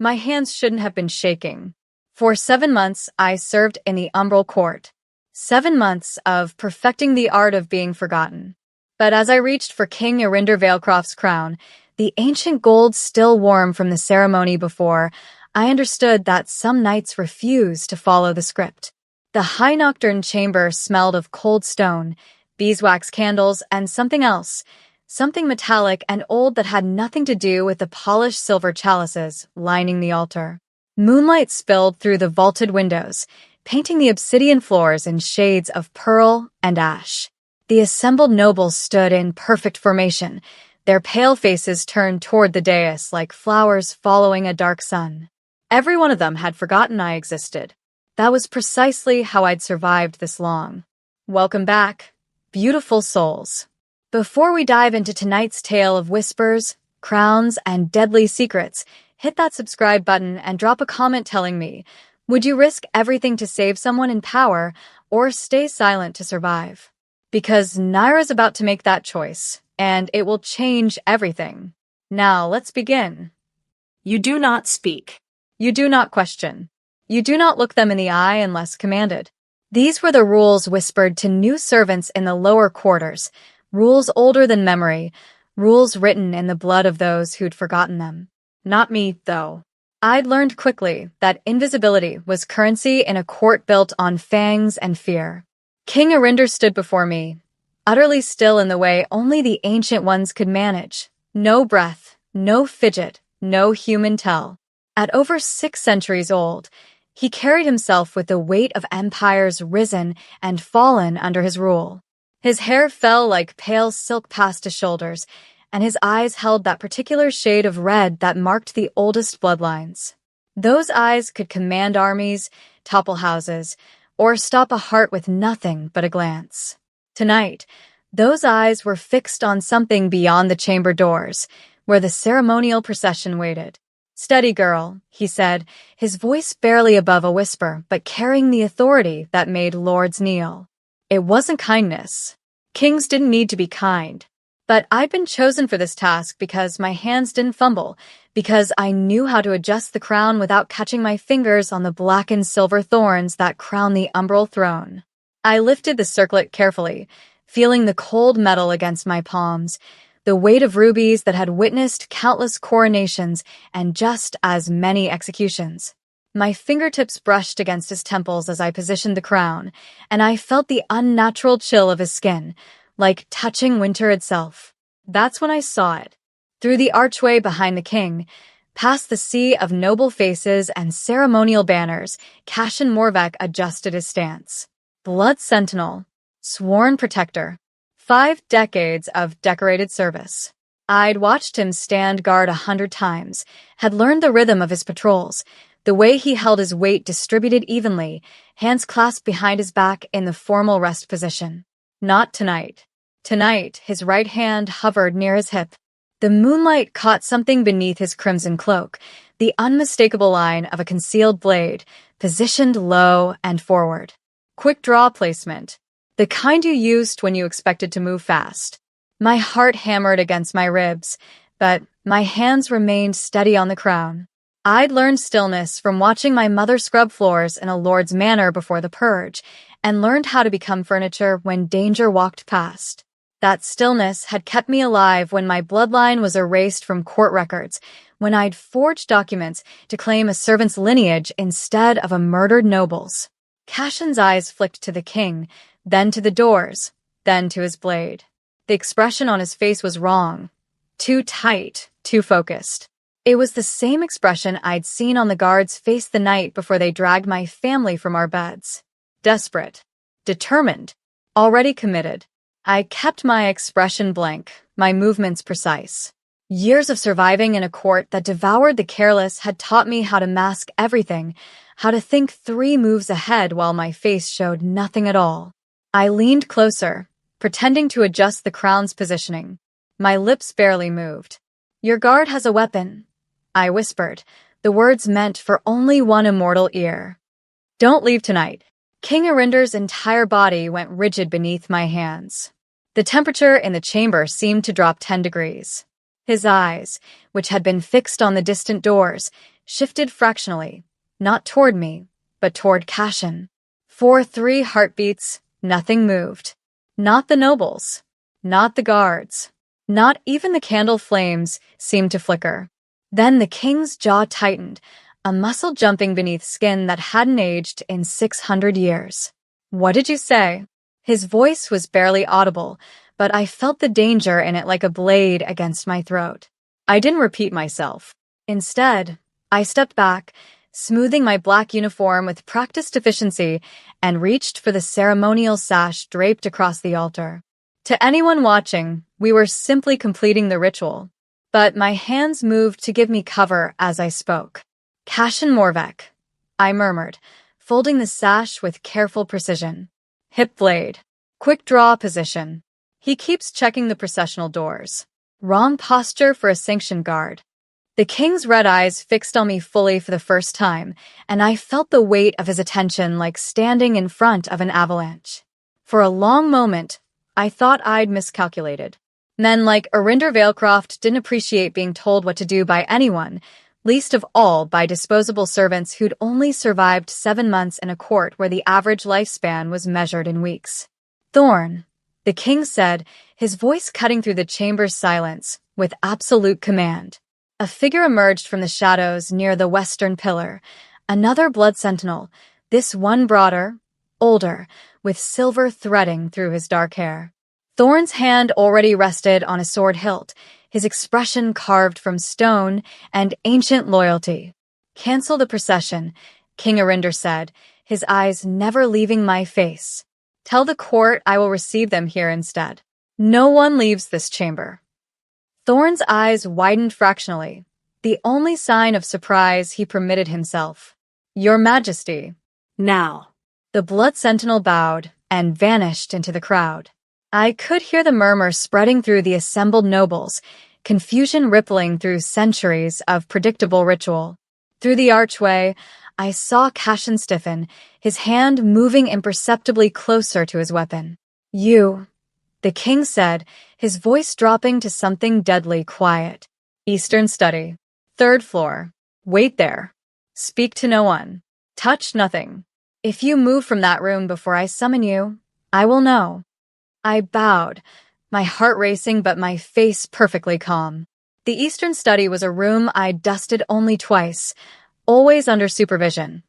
My hands shouldn't have been shaking. For 7 months, I served in the umbral court. 7 months of perfecting the art of being forgotten. But as I reached for King Irinder Veilcroft's crown, the ancient gold still warm from the ceremony before, I understood that some knights refused to follow the script. The high nocturne chamber smelled of cold stone, beeswax candles, and something else, something metallic and old that had nothing to do with the polished silver chalices lining the altar. Moonlight spilled through the vaulted windows, painting the obsidian floors in shades of pearl and ash. The assembled nobles stood in perfect formation, their pale faces turned toward the dais like flowers following a dark sun. Every one of them had forgotten I existed. That was precisely how I'd survived this long. Welcome back, beautiful souls. Before we dive into tonight's tale of whispers, crowns, and deadly secrets, hit that subscribe button and drop a comment telling me, would you risk everything to save someone in power or stay silent to survive? Because Naira's about to make that choice, and it will change everything. Now, let's begin. You do not speak. You do not question. You do not look them in the eye unless commanded. These were the rules whispered to new servants in the lower quarters, rules older than memory, rules written in the blood of those who'd forgotten them. Not me, though. I'd learned quickly that invisibility was currency in a court built on fangs and fear. King Irinder stood before me, utterly still in the way only the ancient ones could manage. No breath, no fidget, no human tell. At over 6 centuries old, he carried himself with the weight of empires risen and fallen under his rule. His hair fell like pale silk past his shoulders, and his eyes held that particular shade of red that marked the oldest bloodlines. Those eyes could command armies, topple houses, or stop a heart with nothing but a glance. Tonight, those eyes were fixed on something beyond the chamber doors, where the ceremonial procession waited. "Steady, girl," he said, his voice barely above a whisper, but carrying the authority that made lords kneel. It wasn't kindness. Kings didn't need to be kind. But I'd been chosen for this task because my hands didn't fumble, because I knew how to adjust the crown without catching my fingers on the blackened silver thorns that crown the umbral throne. I lifted the circlet carefully, feeling the cold metal against my palms, the weight of rubies that had witnessed countless coronations and just as many executions. My fingertips brushed against his temples as I positioned the crown, and I felt the unnatural chill of his skin, like touching winter itself. That's when I saw it. Through the archway behind the king, past the sea of noble faces and ceremonial banners, Cashin Morvek adjusted his stance. Blood sentinel, sworn protector, 5 decades of decorated service. I'd watched him stand guard 100 times, had learned the rhythm of his patrols, the way he held his weight distributed evenly, hands clasped behind his back in the formal rest position. Not tonight. Tonight, his right hand hovered near his hip. The moonlight caught something beneath his crimson cloak, the unmistakable line of a concealed blade, positioned low and forward. Quick draw placement. The kind you used when you expected to move fast. My heart hammered against my ribs, but my hands remained steady on the crown. I'd learned stillness from watching my mother scrub floors in a lord's manor before the purge, and learned how to become furniture when danger walked past. That stillness had kept me alive when my bloodline was erased from court records, when I'd forged documents to claim a servant's lineage instead of a murdered noble's. Cashin's eyes flicked to the king, then to the doors, then to his blade. The expression on his face was wrong. Too tight, too focused. It was the same expression I'd seen on the guards' face the night before they dragged my family from our beds. Desperate. Determined. Already committed. I kept my expression blank, my movements precise. Years of surviving in a court that devoured the careless had taught me how to mask everything, how to think 3 moves ahead while my face showed nothing at all. I leaned closer, pretending to adjust the crown's positioning. My lips barely moved. "Your guard has a weapon," I whispered, the words meant for only one immortal ear. "Don't leave tonight." King Irinder's entire body went rigid beneath my hands. The temperature in the chamber seemed to drop 10 degrees. His eyes, which had been fixed on the distant doors, shifted fractionally, not toward me, but toward Cashin. For 3 heartbeats, nothing moved. Not the nobles. Not the guards. Not even the candle flames seemed to flicker. Then the king's jaw tightened, a muscle jumping beneath skin that hadn't aged in 600 years. "What did you say?" His voice was barely audible, but I felt the danger in it like a blade against my throat. I didn't repeat myself. Instead, I stepped back, smoothing my black uniform with practiced efficiency, and reached for the ceremonial sash draped across the altar. To anyone watching, we were simply completing the ritual. But my hands moved to give me cover as I spoke. "Cashin Morvek," I murmured, folding the sash with careful precision. Hip blade. Quick draw position. He keeps checking the processional doors. Wrong posture for a sanctioned guard. The king's red eyes fixed on me fully for the first time, and I felt the weight of his attention like standing in front of an avalanche. For a long moment, I thought I'd miscalculated. Men like Arinder Valecroft didn't appreciate being told what to do by anyone, least of all by disposable servants who'd only survived 7 months in a court where the average lifespan was measured in weeks. "Thorn," the king said, his voice cutting through the chamber's silence with absolute command. A figure emerged from the shadows near the western pillar, another blood sentinel, this one broader, older, with silver threading through his dark hair. Thorn's hand already rested on a sword hilt, his expression carved from stone and ancient loyalty. "Cancel the procession," King Arinder said, his eyes never leaving my face. "Tell the court I will receive them here instead. No one leaves this chamber." Thorn's eyes widened fractionally, the only sign of surprise he permitted himself. "Your Majesty." Now. The blood sentinel bowed and vanished into the crowd. I could hear the murmur spreading through the assembled nobles, confusion rippling through centuries of predictable ritual. Through the archway, I saw Cashin stiffen, his hand moving imperceptibly closer to his weapon. "You," the king said, his voice dropping to something deadly quiet. "Eastern study. 3rd floor. Wait there. Speak to no one. Touch nothing. If you move from that room before I summon you, I will know." I bowed, my heart racing but my face perfectly calm. The Eastern study was a room I'd dusted only twice, always under supervision,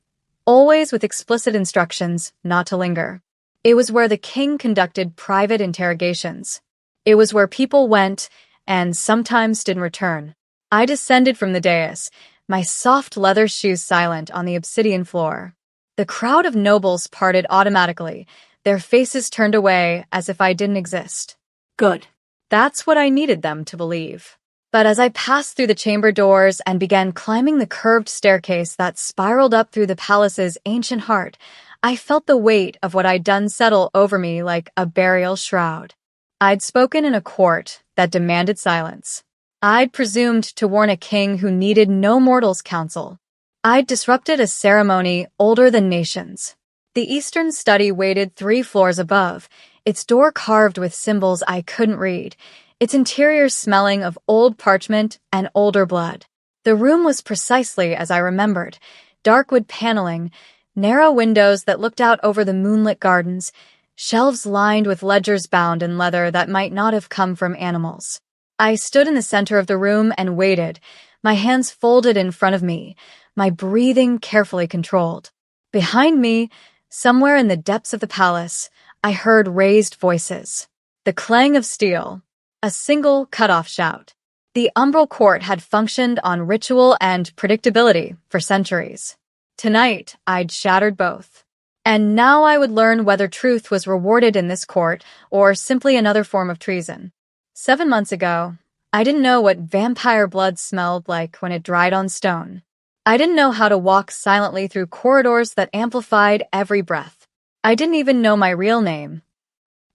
always with explicit instructions not to linger. It was where the king conducted private interrogations. It was where people went and sometimes didn't return. I descended from the dais, my soft leather shoes silent on the obsidian floor. The crowd of nobles parted automatically, their faces turned away as if I didn't exist. Good. That's what I needed them to believe. But as I passed through the chamber doors and began climbing the curved staircase that spiraled up through the palace's ancient heart, I felt the weight of what I'd done settle over me like a burial shroud. I'd spoken in a court that demanded silence. I'd presumed to warn a king who needed no mortal's counsel. I'd disrupted a ceremony older than nations. The Eastern study waited 3 floors above, its door carved with symbols I couldn't read, its interior smelling of old parchment and older blood. The room was precisely as I remembered, dark wood paneling, narrow windows that looked out over the moonlit gardens, shelves lined with ledgers bound in leather that might not have come from animals. I stood in the center of the room and waited, my hands folded in front of me, my breathing carefully controlled. Behind me, somewhere in the depths of the palace, I heard raised voices. The clang of steel. A single cut-off shout. The umbral court had functioned on ritual and predictability for centuries. Tonight, I'd shattered both. And now I would learn whether truth was rewarded in this court or simply another form of treason. 7 months ago, I didn't know what vampire blood smelled like when it dried on stone. I didn't know how to walk silently through corridors that amplified every breath. I didn't even know my real name.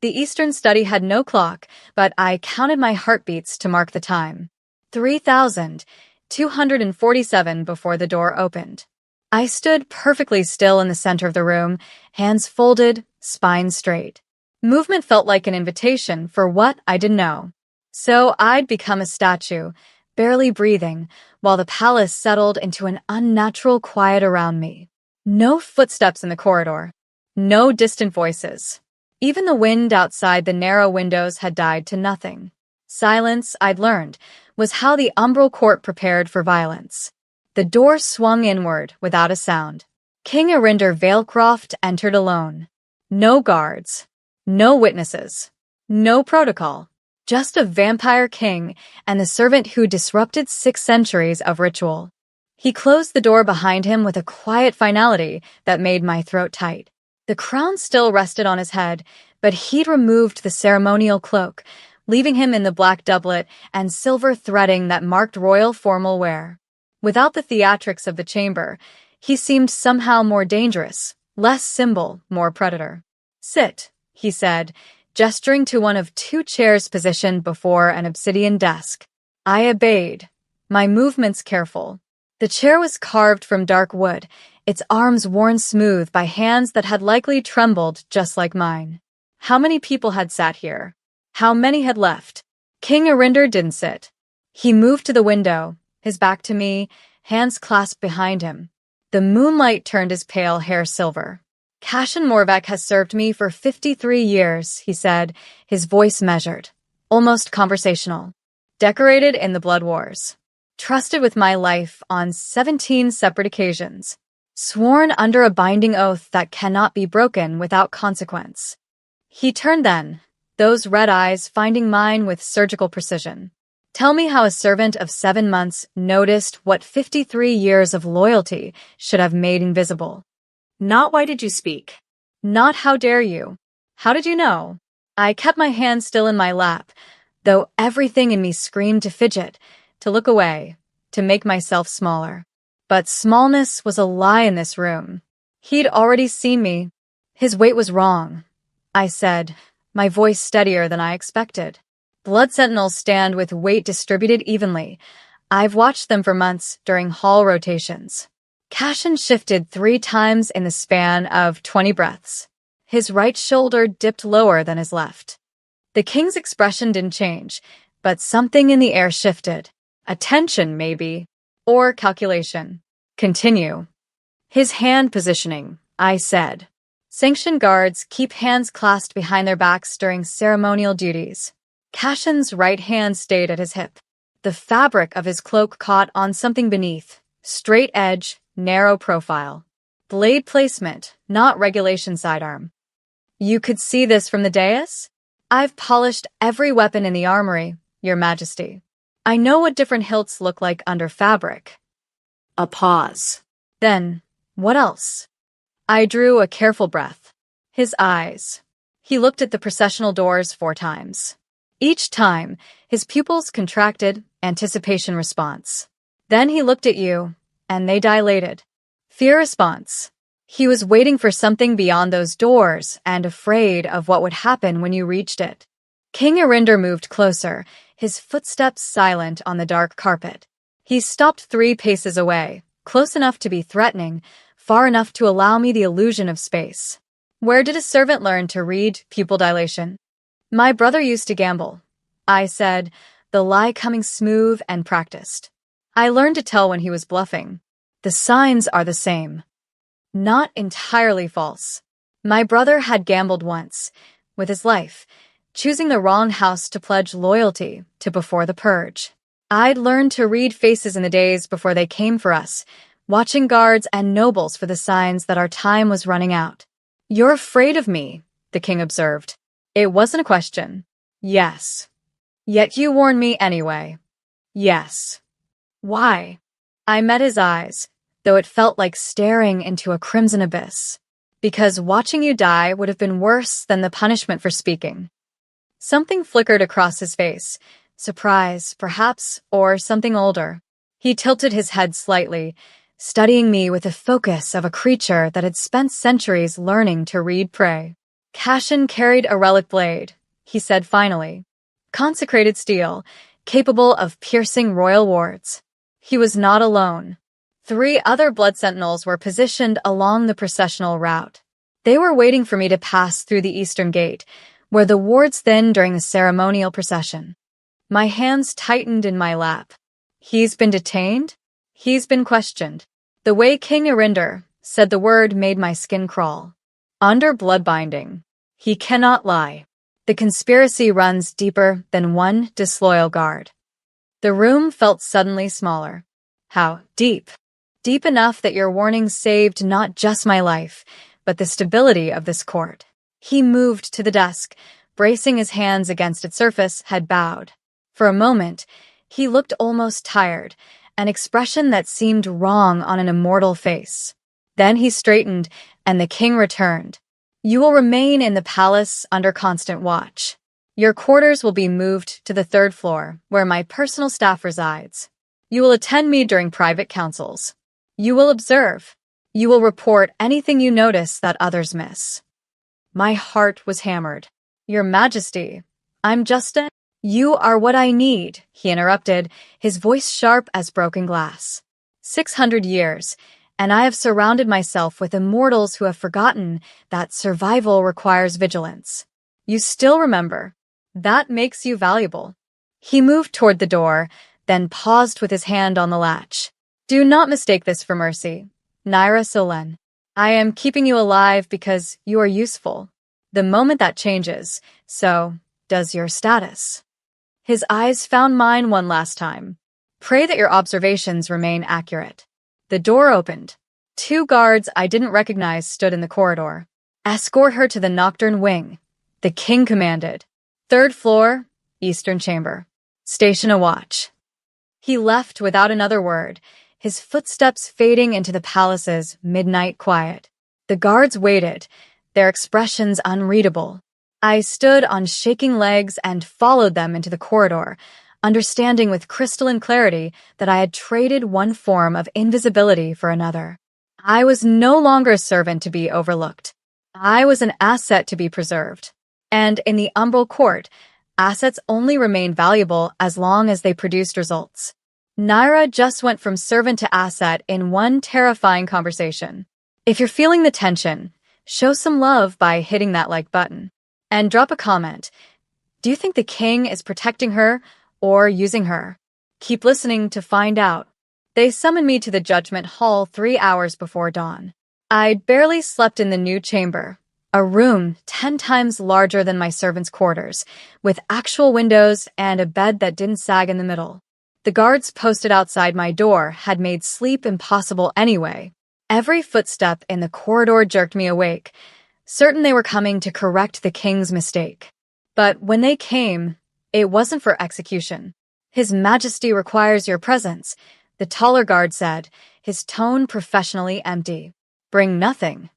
The Eastern study had no clock, but I counted my heartbeats to mark the time. 3,247 before the door opened. I stood perfectly still in the center of the room, hands folded, spine straight. Movement felt like an invitation for what I didn't know. So I'd become a statue, barely breathing, while the palace settled into an unnatural quiet around me. No footsteps in the corridor. No distant voices. Even the wind outside the narrow windows had died to nothing. Silence, I'd learned, was how the umbral court prepared for violence. The door swung inward without a sound. King Arinder Valecroft entered alone. No guards. No witnesses. No protocol. Just a vampire king and the servant who disrupted 6 centuries of ritual. He closed the door behind him with a quiet finality that made my throat tight. The crown still rested on his head, but he'd removed the ceremonial cloak, leaving him in the black doublet and silver threading that marked royal formal wear. Without the theatrics of the chamber, he seemed somehow more dangerous, less symbol, more predator. "Sit," he said, gesturing to one of 2 chairs positioned before an obsidian desk. I obeyed, my movements careful. The chair was carved from dark wood, its arms worn smooth by hands that had likely trembled just like mine. How many people had sat here? How many had left? King Arinder didn't sit. He moved to the window, his back to me, hands clasped behind him. The moonlight turned his pale hair silver. "Cashin Morvac has served me for 53 years, he said, his voice measured, almost conversational. Decorated in the blood wars. Trusted with my life on 17 separate occasions. Sworn under a binding oath that cannot be broken without consequence." He turned then, those red eyes finding mine with surgical precision. "Tell me how a servant of 7 months noticed what 53 years of loyalty should have made invisible." Not why did you speak? Not how dare you. How did you know? I kept my hand still in my lap, though everything in me screamed to fidget, to look away, to make myself smaller. But smallness was a lie in this room. He'd already seen me. His weight was wrong, I said, my voice steadier than I expected. Blood sentinels stand with weight distributed evenly. I've watched them for months during hall rotations. Cashin shifted 3 times in the span of 20 breaths. His right shoulder dipped lower than his left. The king's expression didn't change, but something in the air shifted. Attention, maybe, or calculation. "Continue." "His hand positioning," I said. "Sanctioned guards keep hands clasped behind their backs during ceremonial duties." Cashin's right hand stayed at his hip. The fabric of his cloak caught on something beneath. Straight edge, narrow profile. Blade placement, not regulation sidearm. "You could see this from the dais?" "I've polished every weapon in the armory, Your Majesty. I know what different hilts look like under fabric." A pause. "Then, what else?" I drew a careful breath. His eyes. He looked at the processional doors 4 times. Each time, his pupils contracted, anticipation response. Then he looked at you, and they dilated. Fear response. He was waiting for something beyond those doors and afraid of what would happen when you reached it. King Arinder moved closer, his footsteps silent on the dark carpet. He stopped 3 paces away, close enough to be threatening, far enough to allow me the illusion of space. "Where did a servant learn to read pupil dilation?" "My brother used to gamble," I said, the lie coming smooth and practiced. "I learned to tell when he was bluffing. The signs are the same." Not entirely false. My brother had gambled once, with his life, choosing the wrong house to pledge loyalty to before the purge. I'd learned to read faces in the days before they came for us, watching guards and nobles for the signs that our time was running out. "You're afraid of me," the king observed. It wasn't a question. "Yes." "Yet you warned me anyway." "Yes." "Why?" I met his eyes, though it felt like staring into a crimson abyss. "Because watching you die would have been worse than the punishment for speaking." Something flickered across his face. Surprise, perhaps, or something older. He tilted his head slightly, studying me with the focus of a creature that had spent centuries learning to read prey. "Cashin carried a relic blade," he said finally. "Consecrated steel, capable of piercing royal wards." He was not alone. 3 other blood sentinels were positioned along the processional route. They were waiting for me to pass through the eastern gate, where the wards thinned during the ceremonial procession. My hands tightened in my lap. He's been detained? He's been questioned. The way King Arinder said the word made my skin crawl. Under blood binding. He cannot lie. The conspiracy runs deeper than one disloyal guard. The room felt suddenly smaller. How deep? Deep enough that your warning saved not just my life, but the stability of this court. He moved to the desk, bracing his hands against its surface, had bowed. For a moment, he looked almost tired, an expression that seemed wrong on an immortal face. Then he straightened, and the king returned. You will remain in the palace under constant watch. Your quarters will be moved to the 3rd floor, where my personal staff resides. You will attend me during private councils. You will observe. You will report anything you notice that others miss. My heart was hammered. Your Majesty, I'm just a— You are what I need, he interrupted, his voice sharp as broken glass. 600 years, and I have surrounded myself with immortals who have forgotten that survival requires vigilance. You still remember. That makes you valuable. He moved toward the door, then paused with his hand on the latch. Do not mistake this for mercy, Naira Solen. I am keeping you alive because you are useful. The moment that changes, so does your status. His eyes found mine one last time. Pray that your observations remain accurate. The door opened. 2 guards I didn't recognize stood in the corridor. Escort her to the nocturne wing, the king commanded. 3rd floor, eastern chamber. Station a watch. He left without another word, his footsteps fading into the palace's midnight quiet. The guards waited, their expressions unreadable. I stood on shaking legs and followed them into the corridor, understanding with crystalline clarity that I had traded one form of invisibility for another. I was no longer a servant to be overlooked. I was an asset to be preserved. And in the umbral court, assets only remained valuable as long as they produced results. Naira just went from servant to asset in one terrifying conversation. If you're feeling the tension, show some love by hitting that like button. And drop a comment. Do you think the king is protecting her or using her? Keep listening to find out. They summoned me to the judgment hall 3 hours before dawn. I'd barely slept in the new chamber, a room 10 times larger than my servants' quarters, with actual windows and a bed that didn't sag in the middle. The guards posted outside my door had made sleep impossible anyway. Every footstep in the corridor jerked me awake, certain they were coming to correct the king's mistake. But when they came, it wasn't for execution. His Majesty requires your presence, the taller guard said, his tone professionally empty. Bring nothing.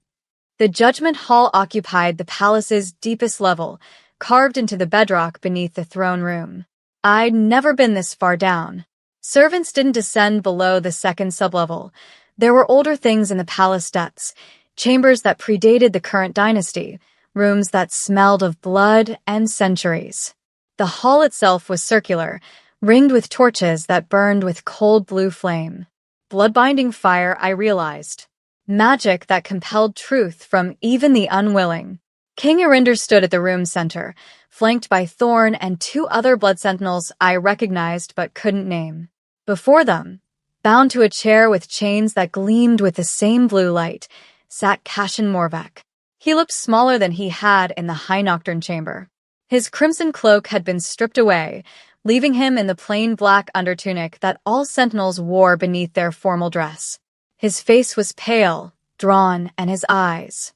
The judgment hall occupied the palace's deepest level, carved into the bedrock beneath the throne room. I'd never been this far down. Servants didn't descend below the 2nd sublevel. There were older things in the palace depths, chambers that predated the current dynasty, rooms that smelled of blood and centuries. The hall itself was circular, ringed with torches that burned with cold blue flame. Blood-binding fire, I realized. Magic that compelled truth from even the unwilling. King Arinder stood at the room's center, flanked by Thorn and 2 other blood sentinels I recognized but couldn't name. Before them, bound to a chair with chains that gleamed with the same blue light, sat Cashin Morvek. He looked smaller than he had in the high nocturne chamber. His crimson cloak had been stripped away, leaving him in the plain black undertunic that all sentinels wore beneath their formal dress. His face was pale, drawn, and his eyes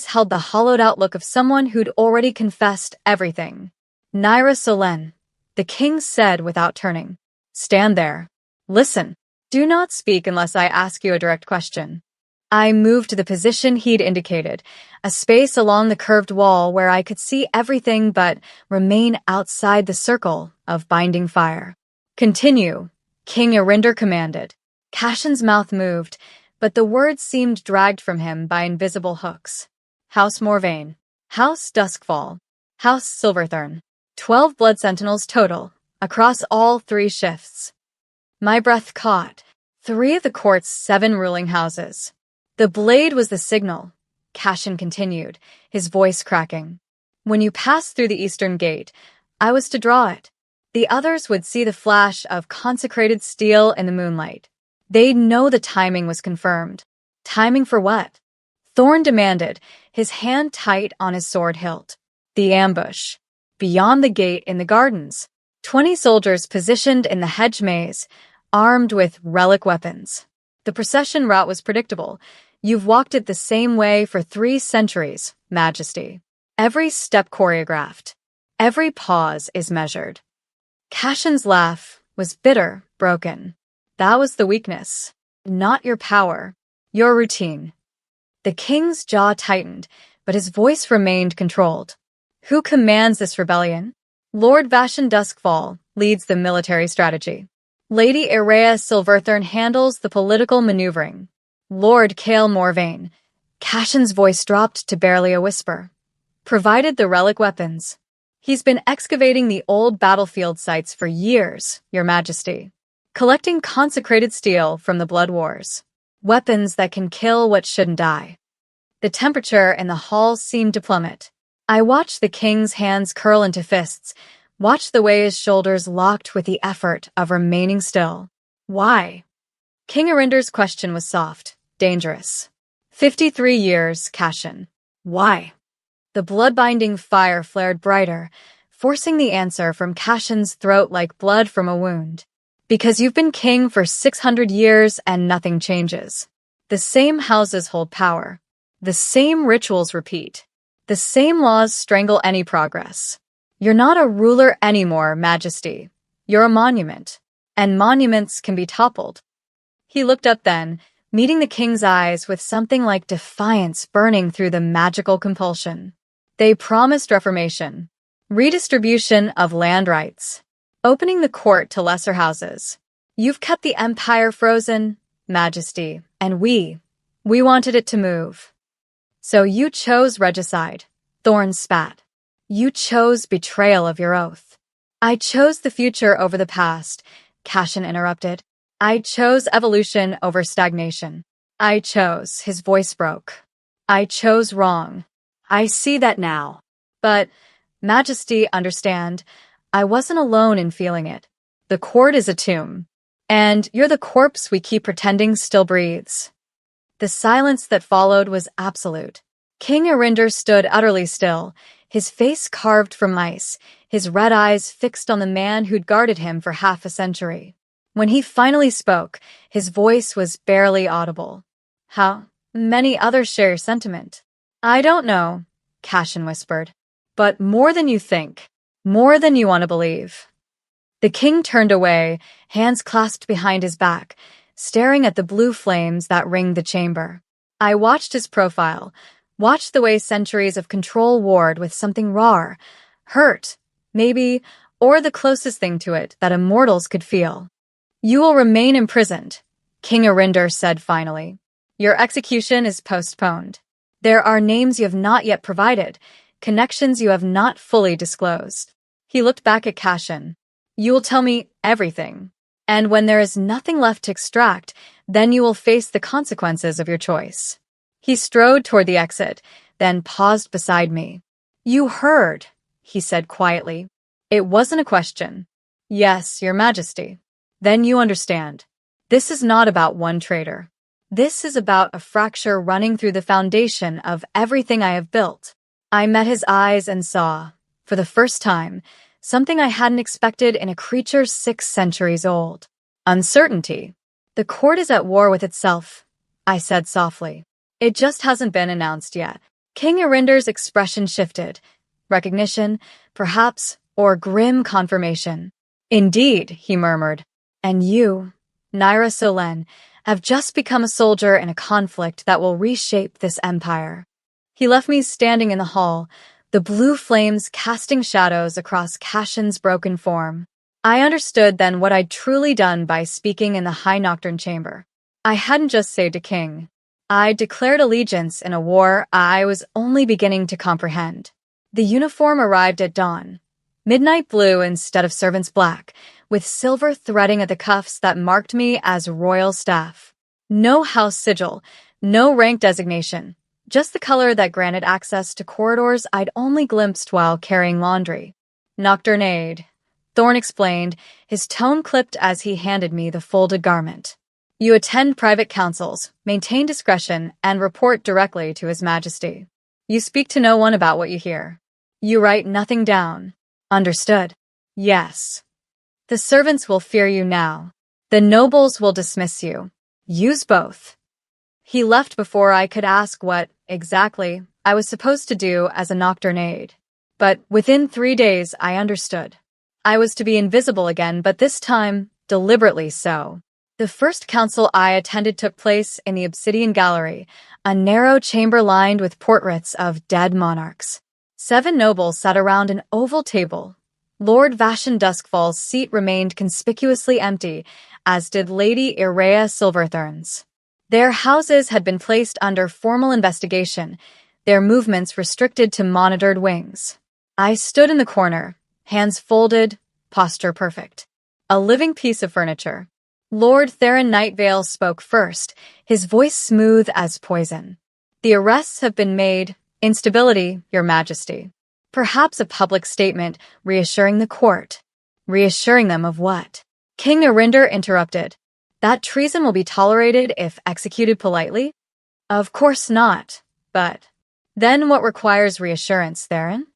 held the hollowed-out look of someone who'd already confessed everything. Naira Solen, the king said without turning. Stand there. Listen. Do not speak unless I ask you a direct question. I moved to the position he'd indicated, a space along the curved wall where I could see everything but remain outside the circle of binding fire. Continue, King Arinder commanded. Cashin's mouth moved, but the words seemed dragged from him by invisible hooks. House Morvain, House Duskfall, House Silverthorn. 12 blood sentinels total, across all 3 shifts. My breath caught. 3 of the court's 7 ruling houses. The blade was the signal, Cashin continued, his voice cracking. When you passed through the eastern gate, I was to draw it. The others would see the flash of consecrated steel in the moonlight. They'd know the timing was confirmed. Timing for what? Thorn demanded, his hand tight on his sword hilt. The ambush. Beyond the gate in the gardens. 20 soldiers positioned in the hedge maze, armed with relic weapons. The procession route was predictable. You've walked it the same way for 3 centuries, Majesty. Every step choreographed. Every pause is measured. Cashin's laugh was bitter, broken. That was the weakness. Not your power. Your routine. The king's jaw tightened, but his voice remained controlled. Who commands this rebellion? Lord Vashan Duskfall leads the military strategy. Lady Irea Silverthorn handles the political maneuvering. Lord Cale Morvain. Cashin's voice dropped to barely a whisper. Provided the relic weapons. He's been excavating the old battlefield sites for years, Your Majesty. Collecting consecrated steel from the blood wars. Weapons that can kill what shouldn't die. The temperature in the hall seemed to plummet. I watched the king's hands curl into fists, watched the way his shoulders locked with the effort of remaining still. Why? King Arinder's question was soft, dangerous. 53 years, Cashin. Why? The blood-binding fire flared brighter, forcing the answer from Cashin's throat like blood from a wound. Because you've been king for 600 years and nothing changes. The same houses hold power. The same rituals repeat. The same laws strangle any progress. You're not a ruler anymore, Majesty. You're a monument. And monuments can be toppled. He looked up then, meeting the king's eyes with something like defiance burning through the magical compulsion. They promised reformation, redistribution of land rights, opening the court to lesser houses. You've kept the empire frozen, Majesty, and we wanted it to move. So you chose regicide, Thorn spat. You chose betrayal of your oath. I chose the future over the past, Cashin interrupted. I chose evolution over stagnation. I chose, his voice broke. I chose wrong. I see that now. But, Majesty, understand, I wasn't alone in feeling it. The court is a tomb. And you're the corpse we keep pretending still breathes. The silence that followed was absolute. King Arinder stood utterly still, his face carved from ice, his red eyes fixed on the man who'd guarded him for half a century. When he finally spoke, his voice was barely audible. How many others share your sentiment? I don't know, Cashin whispered. But more than you think, more than you want to believe. The king turned away, hands clasped behind his back, staring at the blue flames that ringed the chamber. I watched his profile, watched the way centuries of control warred with something raw, hurt, maybe, or the closest thing to it that immortals could feel. You will remain imprisoned, King Arinder said finally. Your execution is postponed. There are names you have not yet provided, connections you have not fully disclosed. He looked back at Cashin. You will tell me everything. And when there is nothing left to extract, then you will face the consequences of your choice. He strode toward the exit, then paused beside me. You heard, he said quietly. It wasn't a question. Yes, Your Majesty. Then you understand. This is not about one traitor. This is about a fracture running through the foundation of everything I have built. I met his eyes and saw, for the first time, something I hadn't expected in a creature 6 centuries old. Uncertainty. The court is at war with itself, I said softly. It just hasn't been announced yet. King Arinder's expression shifted. Recognition, perhaps, or grim confirmation. Indeed, he murmured. And you, Naira Solen, have just become a soldier in a conflict that will reshape this empire. He left me standing in the hall, the blue flames casting shadows across Cashin's broken form. I understood then what I'd truly done by speaking in the High Nocturne chamber. I hadn't just saved a king. I declared allegiance in a war I was only beginning to comprehend. The uniform arrived at dawn. Midnight blue instead of servant's black, with silver threading at the cuffs that marked me as royal staff. No house sigil, no rank designation, just the color that granted access to corridors I'd only glimpsed while carrying laundry. Nocturne aid. Thorne explained, his tone clipped as he handed me the folded garment. You attend private councils, maintain discretion, and report directly to His Majesty. You speak to no one about what you hear. You write nothing down. Understood? Yes. The servants will fear you now. The nobles will dismiss you. Use both. He left before I could ask what, exactly, I was supposed to do as a nocturne aide. But within 3 days I understood. I was to be invisible again, but this time, deliberately so. The first council I attended took place in the Obsidian Gallery, a narrow chamber lined with portraits of dead monarchs. 7 nobles sat around an oval table. Lord Vashan Duskfall's seat remained conspicuously empty, as did Lady Irea Silverthorn's. Their houses had been placed under formal investigation, their movements restricted to monitored wings. I stood in the corner, hands folded, posture perfect. A living piece of furniture. Lord Theron Nightvale spoke first, his voice smooth as poison. The arrests have been made. Instability, Your Majesty. Perhaps a public statement reassuring the court. Reassuring them of what? King Arinder interrupted. That treason will be tolerated if executed politely? Of course not, but... Then what requires reassurance, Theron?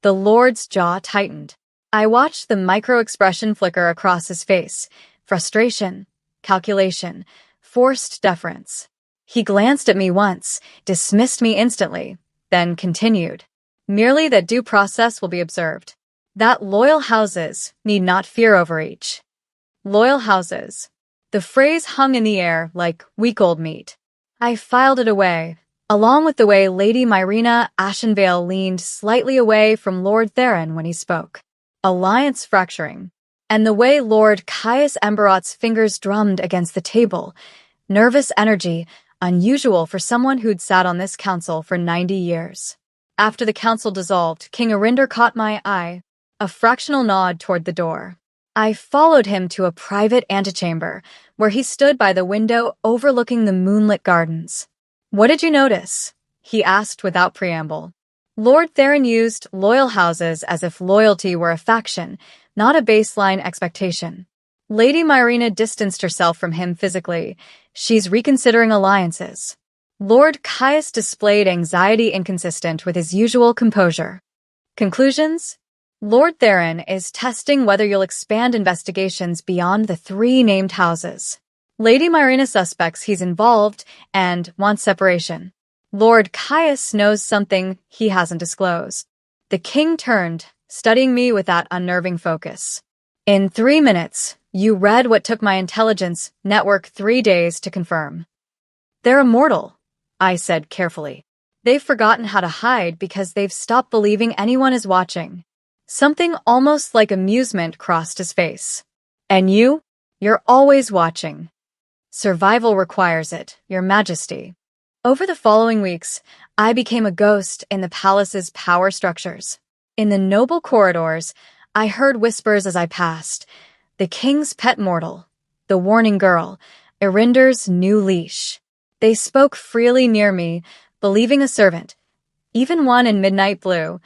The Lord's jaw tightened. I watched the micro-expression flicker across his face. Frustration, calculation, forced deference. He glanced at me once, dismissed me instantly, then continued. Merely that due process will be observed. That loyal houses need not fear overreach. Loyal houses. The phrase hung in the air like week old meat. I filed it away, along with the way Lady Myrina Ashenvale leaned slightly away from Lord Theron when he spoke. Alliance fracturing. And the way Lord Caius Emberot's fingers drummed against the table. Nervous energy, unusual for someone who'd sat on this council for 90 years. After the council dissolved, King Arinder caught my eye, a fractional nod toward the door. I followed him to a private antechamber, where he stood by the window overlooking the moonlit gardens. What did you notice? He asked without preamble. Lord Theron used loyal houses as if loyalty were a faction, not a baseline expectation. Lady Myrina distanced herself from him physically. She's reconsidering alliances. Lord Caius displayed anxiety inconsistent with his usual composure. Conclusions? Lord Theron is testing whether you'll expand investigations beyond the 3 named houses. Lady Myrina suspects he's involved and wants separation. Lord Caius knows something he hasn't disclosed. The king turned, studying me with that unnerving focus. In 3 minutes, you read what took my intelligence network 3 days to confirm. They're immortal, I said carefully. They've forgotten how to hide because they've stopped believing anyone is watching. Something almost like amusement crossed his face. And you're always watching. Survival requires it, Your Majesty. Over the following weeks, I became a ghost in the palace's power structures. In the noble corridors, I heard whispers as I passed. The king's pet mortal, the warning girl, Arinder's new leash. They spoke freely near me, believing a servant, even one in midnight blue,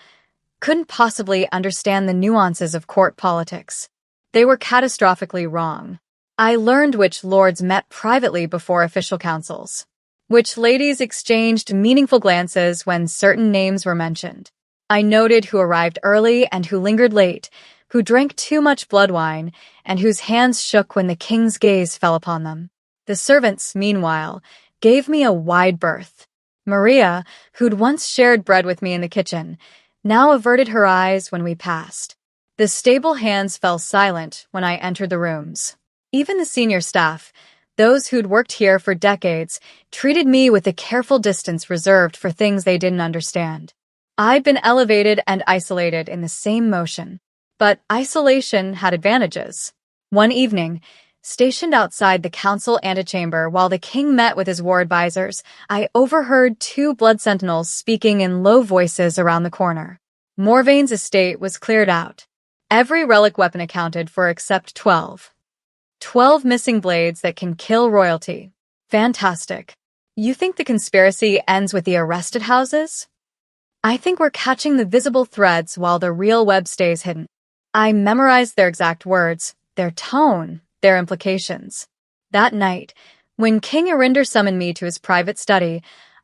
couldn't possibly understand the nuances of court politics. They were catastrophically wrong. I learned which lords met privately before official councils, which ladies exchanged meaningful glances when certain names were mentioned. I noted who arrived early and who lingered late, who drank too much blood wine, and whose hands shook when the king's gaze fell upon them. The servants, meanwhile, gave me a wide berth. Maria, who'd once shared bread with me in the kitchen, now averted her eyes when we passed. The stable hands fell silent when I entered the rooms. Even the senior staff, those who'd worked here for decades, treated me with the careful distance reserved for things they didn't understand. I'd been elevated and isolated in the same motion. But isolation had advantages. One evening, stationed outside the council antechamber while the king met with his war advisors, I overheard 2 blood sentinels speaking in low voices around the corner. Morvaine's estate was cleared out. Every relic weapon accounted for except 12. 12 missing blades that can kill royalty. Fantastic. You think the conspiracy ends with the arrested houses? I think we're catching the visible threads while the real web stays hidden. I memorized their exact words, their tone, their implications. That night, when King Arinder summoned me to his private study,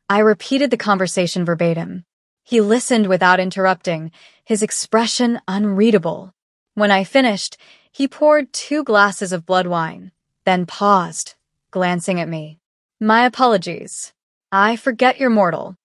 I repeated the conversation verbatim. He listened without interrupting, his expression unreadable. When I finished, he poured 2 glasses of blood wine, then paused, glancing at me. My apologies. I forget you're mortal.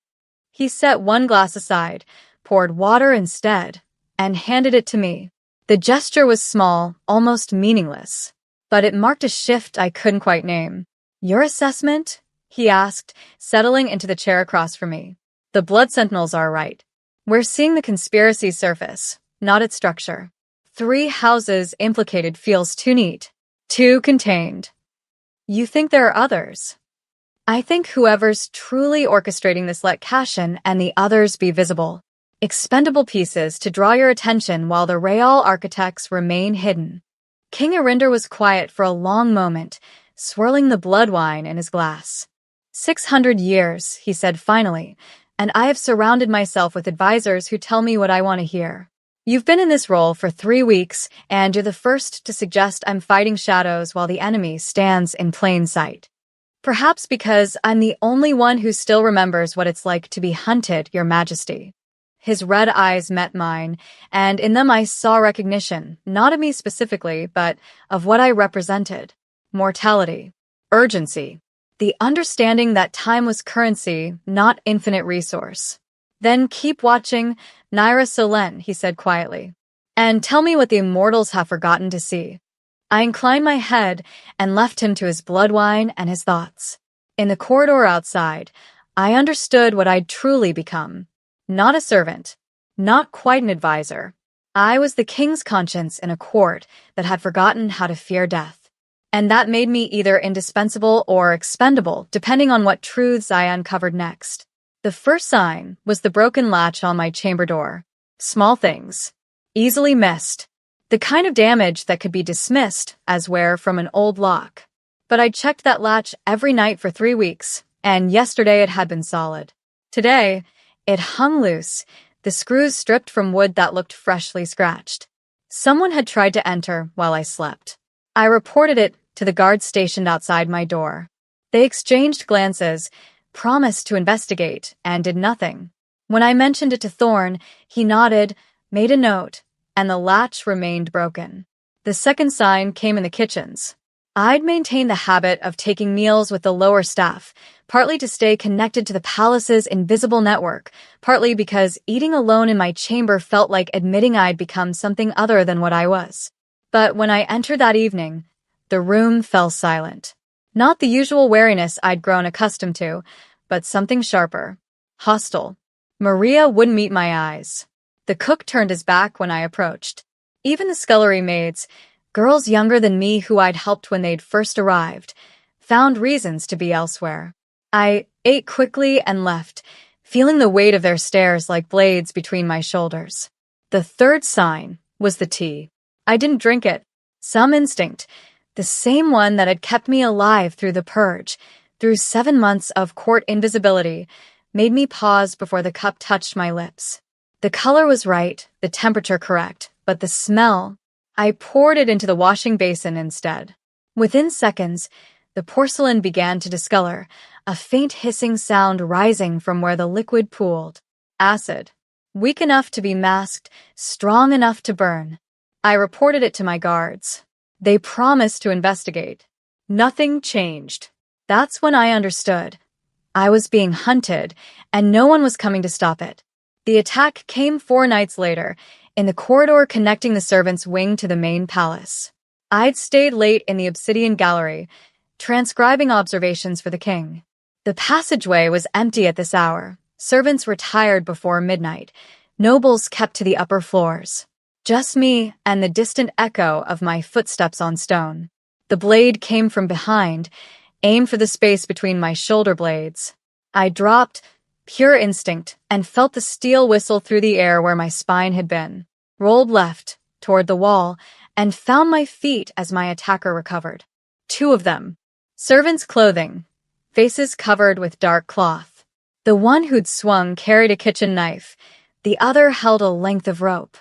He set 1 glass aside, poured water instead, and handed it to me. The gesture was small, almost meaningless, but it marked a shift I couldn't quite name. Your assessment? He asked, settling into the chair across from me. The blood sentinels are right. We're seeing the conspiracy surface, not its structure. 3 houses implicated feels too neat, too contained. You think there are others? I think whoever's truly orchestrating this let cash in and the others be visible. Expendable pieces to draw your attention while the Real architects remain hidden. King Arinder was quiet for a long moment, swirling the blood wine in his glass. 600 years, he said finally, and I have surrounded myself with advisors who tell me what I want to hear. You've been in this role for 3 weeks, and you're the first to suggest I'm fighting shadows while the enemy stands in plain sight. Perhaps because I'm the only one who still remembers what it's like to be hunted, Your Majesty. His red eyes met mine, and in them I saw recognition, not of me specifically, but of what I represented. Mortality. Urgency. The understanding that time was currency, not infinite resource. Then keep watching, Naira Solen, he said quietly. And tell me what the immortals have forgotten to see. I inclined my head and left him to his blood wine and his thoughts. In the corridor outside, I understood what I'd truly become. Not a servant, not quite an advisor. I was the king's conscience in a court that had forgotten how to fear death. And that made me either indispensable or expendable, depending on what truths I uncovered next. The first sign was the broken latch on my chamber door. Small things. Easily missed. The kind of damage that could be dismissed as wear from an old lock. But I checked that latch every night for 3 weeks, and yesterday it had been solid. Today, it hung loose, the screws stripped from wood that looked freshly scratched. Someone had tried to enter while I slept. I reported it to the guards stationed outside my door. They exchanged glances, promised to investigate, and did nothing. When I mentioned it to Thorn, he nodded, made a note, and the latch remained broken. The second sign came in the kitchens. I'd maintained the habit of taking meals with the lower staff, partly to stay connected to the palace's invisible network, partly because eating alone in my chamber felt like admitting I'd become something other than what I was. But when I entered that evening, the room fell silent. Not the usual wariness I'd grown accustomed to, but something sharper. Hostile. Maria wouldn't meet my eyes. The cook turned his back when I approached. Even the scullery maids, girls younger than me who I'd helped when they'd first arrived, found reasons to be elsewhere. I ate quickly and left, feeling the weight of their stares like blades between my shoulders. The third sign was the tea. I didn't drink it. Some instinct, the same one that had kept me alive through the purge, through 7 months of court invisibility, made me pause before the cup touched my lips. The color was right, the temperature correct, but the smell... I poured it into the washing basin instead. Within seconds, the porcelain began to discolor, a faint hissing sound rising from where the liquid pooled. Acid. Weak enough to be masked, strong enough to burn. I reported it to my guards. They promised to investigate. Nothing changed. That's when I understood. I was being hunted, and no one was coming to stop it. The attack came 4 nights later, in the corridor connecting the servants' wing to the main palace. I'd stayed late in the obsidian gallery, transcribing observations for the king. The passageway was empty at this hour. Servants retired before midnight. Nobles kept to the upper floors. Just me and the distant echo of my footsteps on stone. The blade came from behind, aimed for the space between my shoulder blades. I dropped, pure instinct, and felt the steel whistle through the air where my spine had been. Rolled left, toward the wall, and found my feet as my attacker recovered. 2 of them. Servants' clothing, faces covered with dark cloth. The one who'd swung carried a kitchen knife. The other held a length of rope.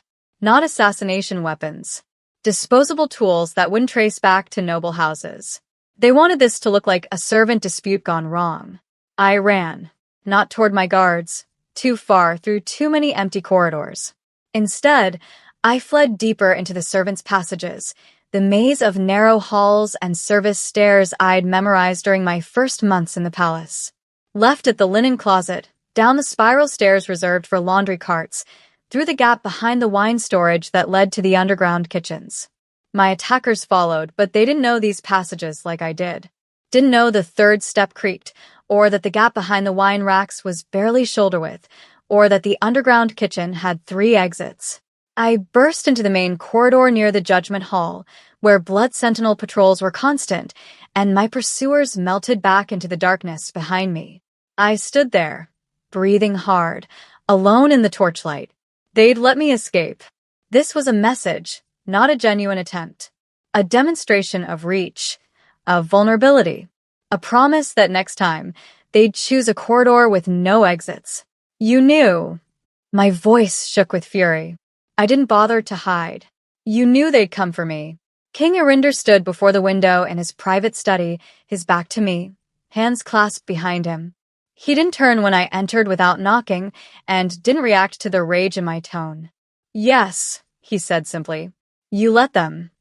Not assassination weapons. Disposable tools that wouldn't trace back to noble houses. They wanted this to look like a servant dispute gone wrong. I ran. Not toward my guards. Too far, through too many empty corridors. Instead, I fled deeper into the servants' passages, the maze of narrow halls and service stairs I'd memorized during my first months in the palace. Left at the linen closet, down the spiral stairs reserved for laundry carts, through the gap behind the wine storage that led to the underground kitchens. My attackers followed, but they didn't know these passages like I did. Didn't know the third step creaked, or that the gap behind the wine racks was barely shoulder-width, or that the underground kitchen had 3 exits. I burst into the main corridor near the Judgment Hall, where Blood Sentinel patrols were constant, and my pursuers melted back into the darkness behind me. I stood there, breathing hard, alone in the torchlight. They'd let me escape. This was a message, not a genuine attempt. A demonstration of reach, of vulnerability. A promise that next time, they'd choose a corridor with no exits. You knew. My voice shook with fury. I didn't bother to hide. You knew they'd come for me. King Arinder stood before the window in his private study, his back to me, hands clasped behind him. He didn't turn when I entered without knocking, and didn't react to the rage in my tone. Yes, he said simply. You let them.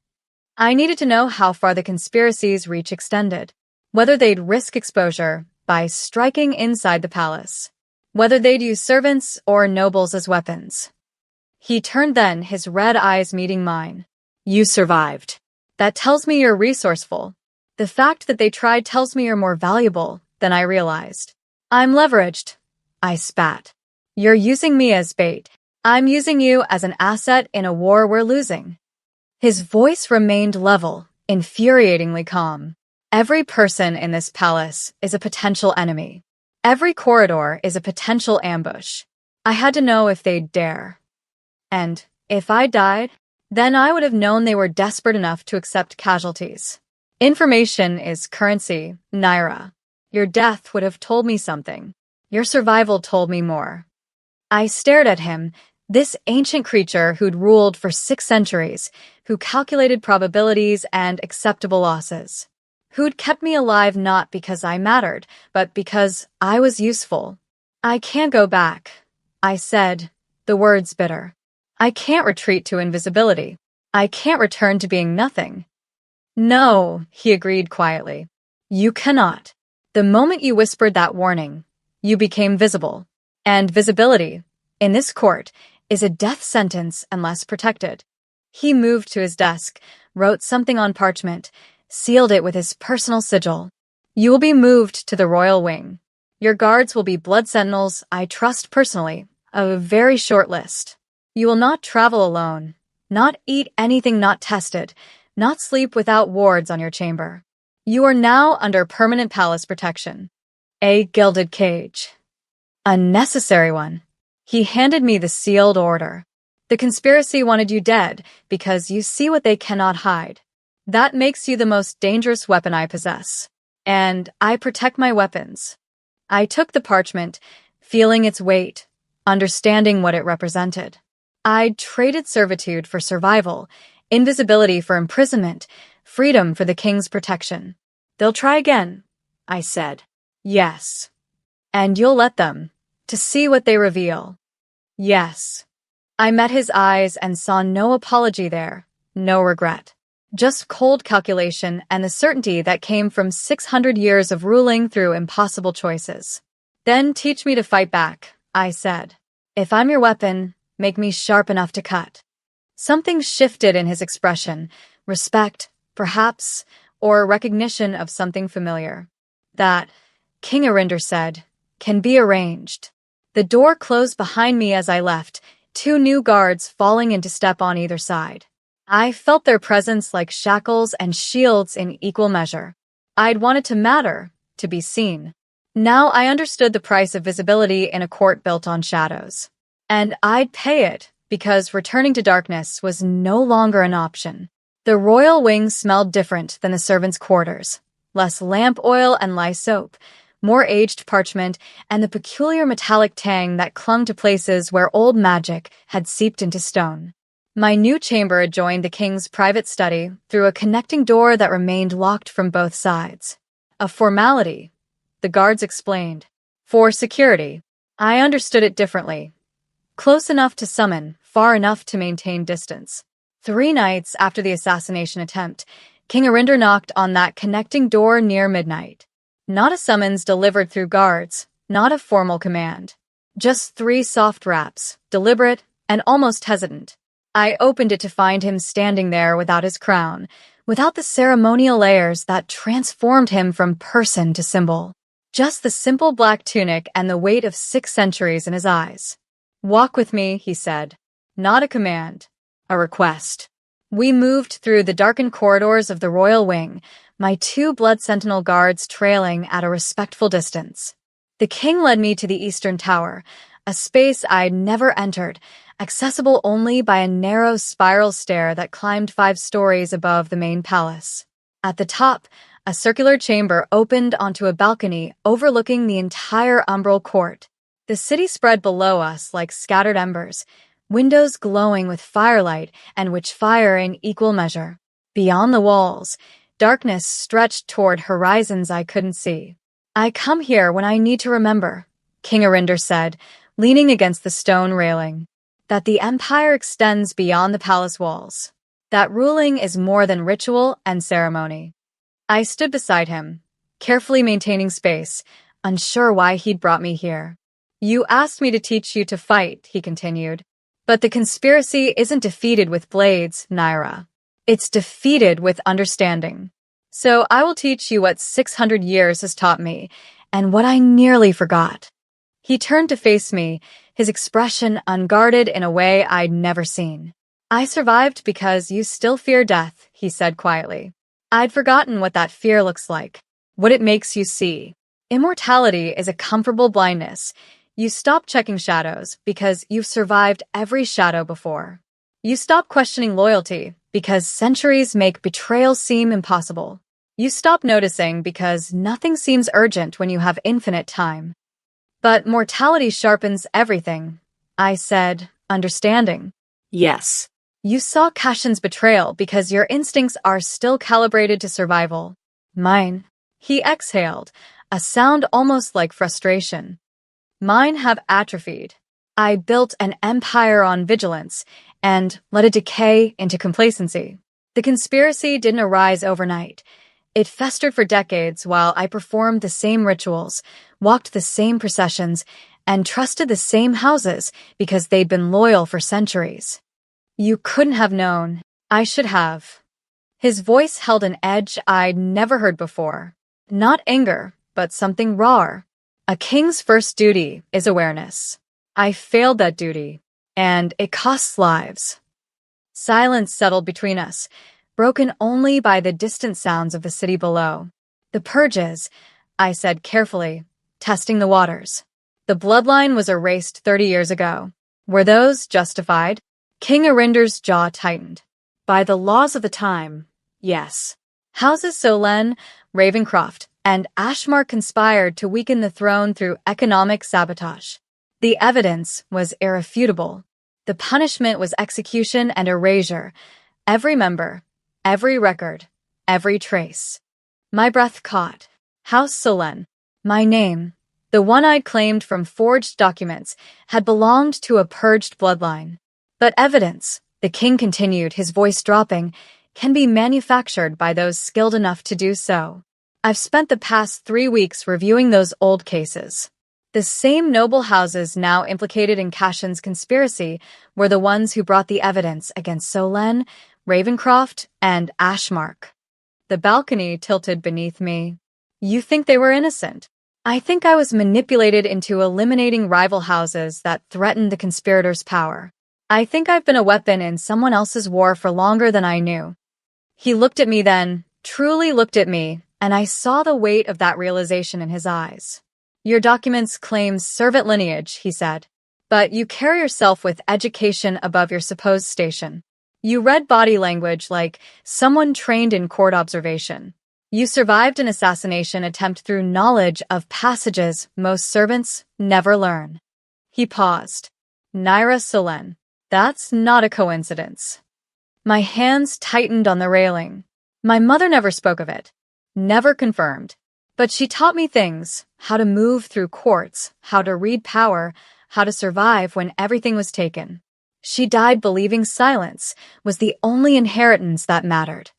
I needed to know how far the conspiracy's reach extended. Whether they'd risk exposure by striking inside the palace. Whether they'd use servants or nobles as weapons. He turned then, his red eyes meeting mine. You survived. That tells me you're resourceful. The fact that they tried tells me you're more valuable than I realized. I'm leveraged. I spat. You're using me as bait. I'm using you as an asset in a war we're losing. His voice remained level, infuriatingly calm. Every person in this palace is a potential enemy. Every corridor is a potential ambush. I had to know if they'd dare. And if I died, then I would have known they were desperate enough to accept casualties. Information is currency, Naira. Your death would have told me something. Your survival told me more. I stared at him, this ancient creature who'd ruled for 6 centuries, who calculated probabilities and acceptable losses. Who'd kept me alive not because I mattered, but because I was useful. I can't go back, I said, the words bitter. I can't retreat to invisibility. I can't return to being nothing. No, he agreed quietly. You cannot. The moment you whispered that warning, you became visible. And visibility, in this court, is a death sentence unless protected. He moved to his desk, wrote something on parchment, sealed it with his personal sigil. You will be moved to the royal wing. Your guards will be blood sentinels I trust personally, a very short list. You will not travel alone, not eat anything not tested, not sleep without wards on your chamber. You are now under permanent palace protection. A gilded cage. A necessary one. He handed me the sealed order. The conspiracy wanted you dead because you see what they cannot hide. That makes you the most dangerous weapon I possess. And I protect my weapons. I took the parchment, feeling its weight, understanding what it represented. I'd traded servitude for survival, invisibility for imprisonment, freedom for the king's protection. They'll try again, I said. Yes. And you'll let them, to see what they reveal. Yes. I met his eyes and saw no apology there, no regret. Just cold calculation and the certainty that came from 600 years of ruling through impossible choices. Then teach me to fight back, I said. If I'm your weapon, make me sharp enough to cut. Something shifted in his expression, respect, perhaps, or recognition of something familiar. That, King Arinder said, can be arranged. The door closed behind me as I left, 2 new guards falling into step on either side. I felt their presence like shackles and shields in equal measure. I'd wanted to matter, to be seen. Now I understood the price of visibility in a court built on shadows. And I'd pay it, because returning to darkness was no longer an option. The royal wing smelled different than the servants' quarters. Less lamp oil and lye soap, more aged parchment, and the peculiar metallic tang that clung to places where old magic had seeped into stone. My new chamber adjoined the king's private study through a connecting door that remained locked from both sides. A formality, the guards explained. For security. I understood it differently. Close enough to summon, far enough to maintain distance. 3 nights after the assassination attempt, King Arinder knocked on that connecting door near midnight. Not a summons delivered through guards, not a formal command. Just 3 soft raps, deliberate and almost hesitant. I opened it to find him standing there without his crown, without the ceremonial layers that transformed him from person to symbol. Just the simple black tunic and the weight of 6 centuries in his eyes. "Walk with me," he said. Not a command, a request. We moved through the darkened corridors of the royal wing, my 2 blood sentinel guards trailing at a respectful distance. The king led me to the eastern tower, a space I'd never entered, accessible only by a narrow spiral stair that climbed 5 stories above the main palace. At the top, a circular chamber opened onto a balcony overlooking the entire umbral court. The city spread below us like scattered embers, windows glowing with firelight and which fire in equal measure. Beyond the walls, darkness stretched toward horizons I couldn't see. "I come here when I need to remember," King Arinder said, leaning against the stone railing. "That the empire extends beyond the palace walls. That ruling is more than ritual and ceremony." I stood beside him, carefully maintaining space, unsure why he'd brought me here. "You asked me to teach you to fight," he continued. "But the conspiracy isn't defeated with blades, Naira. It's defeated with understanding. So I will teach you what 600 years has taught me, and what I nearly forgot." He turned to face me, his expression unguarded in a way I'd never seen. "I survived because you still fear death," he said quietly. "I'd forgotten what that fear looks like, what it makes you see. Immortality is a comfortable blindness. You stop checking shadows because you've survived every shadow before. You stop questioning loyalty because centuries make betrayal seem impossible. You stop noticing because nothing seems urgent when you have infinite time. But mortality sharpens everything," I said, understanding. Yes. "You saw Cashin's betrayal because your instincts are still calibrated to survival. Mine." He exhaled, a sound almost like frustration. "Mine have atrophied. I built an empire on vigilance and let it decay into complacency. The conspiracy didn't arise overnight. It festered for decades while I performed the same rituals, walked the same processions, and trusted the same houses because they'd been loyal for centuries. You couldn't have known. I should have." His voice held an edge I'd never heard before. Not anger, but something rawer. A king's first duty is awareness. I failed that duty, and it costs lives. Silence settled between us, broken only by the distant sounds of the city below. "The purges," I said carefully, testing the waters. "The bloodline was erased 30 years ago. Were those justified?" King Arinder's jaw tightened. "By the laws of the time, yes." Houses Solen, Ravencroft, and Ashmark conspired to weaken the throne through economic sabotage. The evidence was irrefutable. The punishment was execution and erasure. Every member, every record, every trace. My breath caught. House Solen. My name, the one I'd claimed from forged documents, had belonged to a purged bloodline. But evidence, the king continued, his voice dropping, can be manufactured by those skilled enough to do so. I've spent the past 3 weeks reviewing those old cases. The same noble houses now implicated in Cashin's conspiracy were the ones who brought the evidence against Solen, Ravencroft, and Ashmark. The balcony tilted beneath me. "You think they were innocent?" "I think I was manipulated into eliminating rival houses that threatened the conspirators' power. I think I've been a weapon in someone else's war for longer than I knew." He looked at me then, truly looked at me, and I saw the weight of that realization in his eyes. "Your documents claim servant lineage," he said, "but you carry yourself with education above your supposed station. You read body language like someone trained in court observation. You survived an assassination attempt through knowledge of passages most servants never learn." He paused. "Naira Solen. That's not a coincidence. My hands tightened on the railing. My mother never spoke of it. Never confirmed. But she taught me things, how to move through courts, how to read power, how to survive when everything was taken. She died believing silence was the only inheritance that mattered.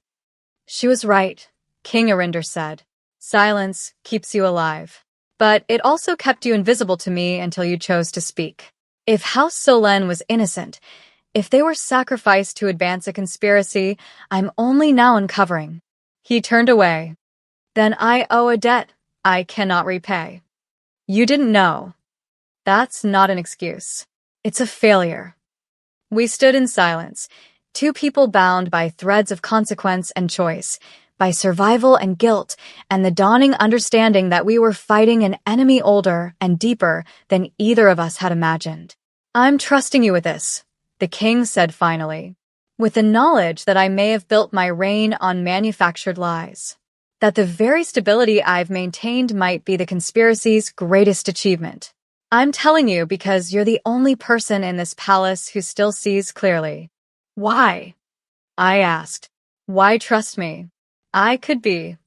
She was right, King Arinder said. Silence keeps you alive. But it also kept you invisible to me until you chose to speak. If House Solen was innocent, if they were sacrificed to advance a conspiracy, I'm only now uncovering. He turned away. Then I owe a debt I cannot repay. You didn't know. That's not an excuse. It's a failure. We stood in silence, two people bound by threads of consequence and choice, by survival and guilt, and the dawning understanding that we were fighting an enemy older and deeper than either of us had imagined. I'm trusting you with this, the king said finally, with the knowledge that I may have built my reign on manufactured lies. That the very stability I've maintained might be the conspiracy's greatest achievement. I'm telling you because you're the only person in this palace who still sees clearly. Why? I asked. Why trust me? I could be.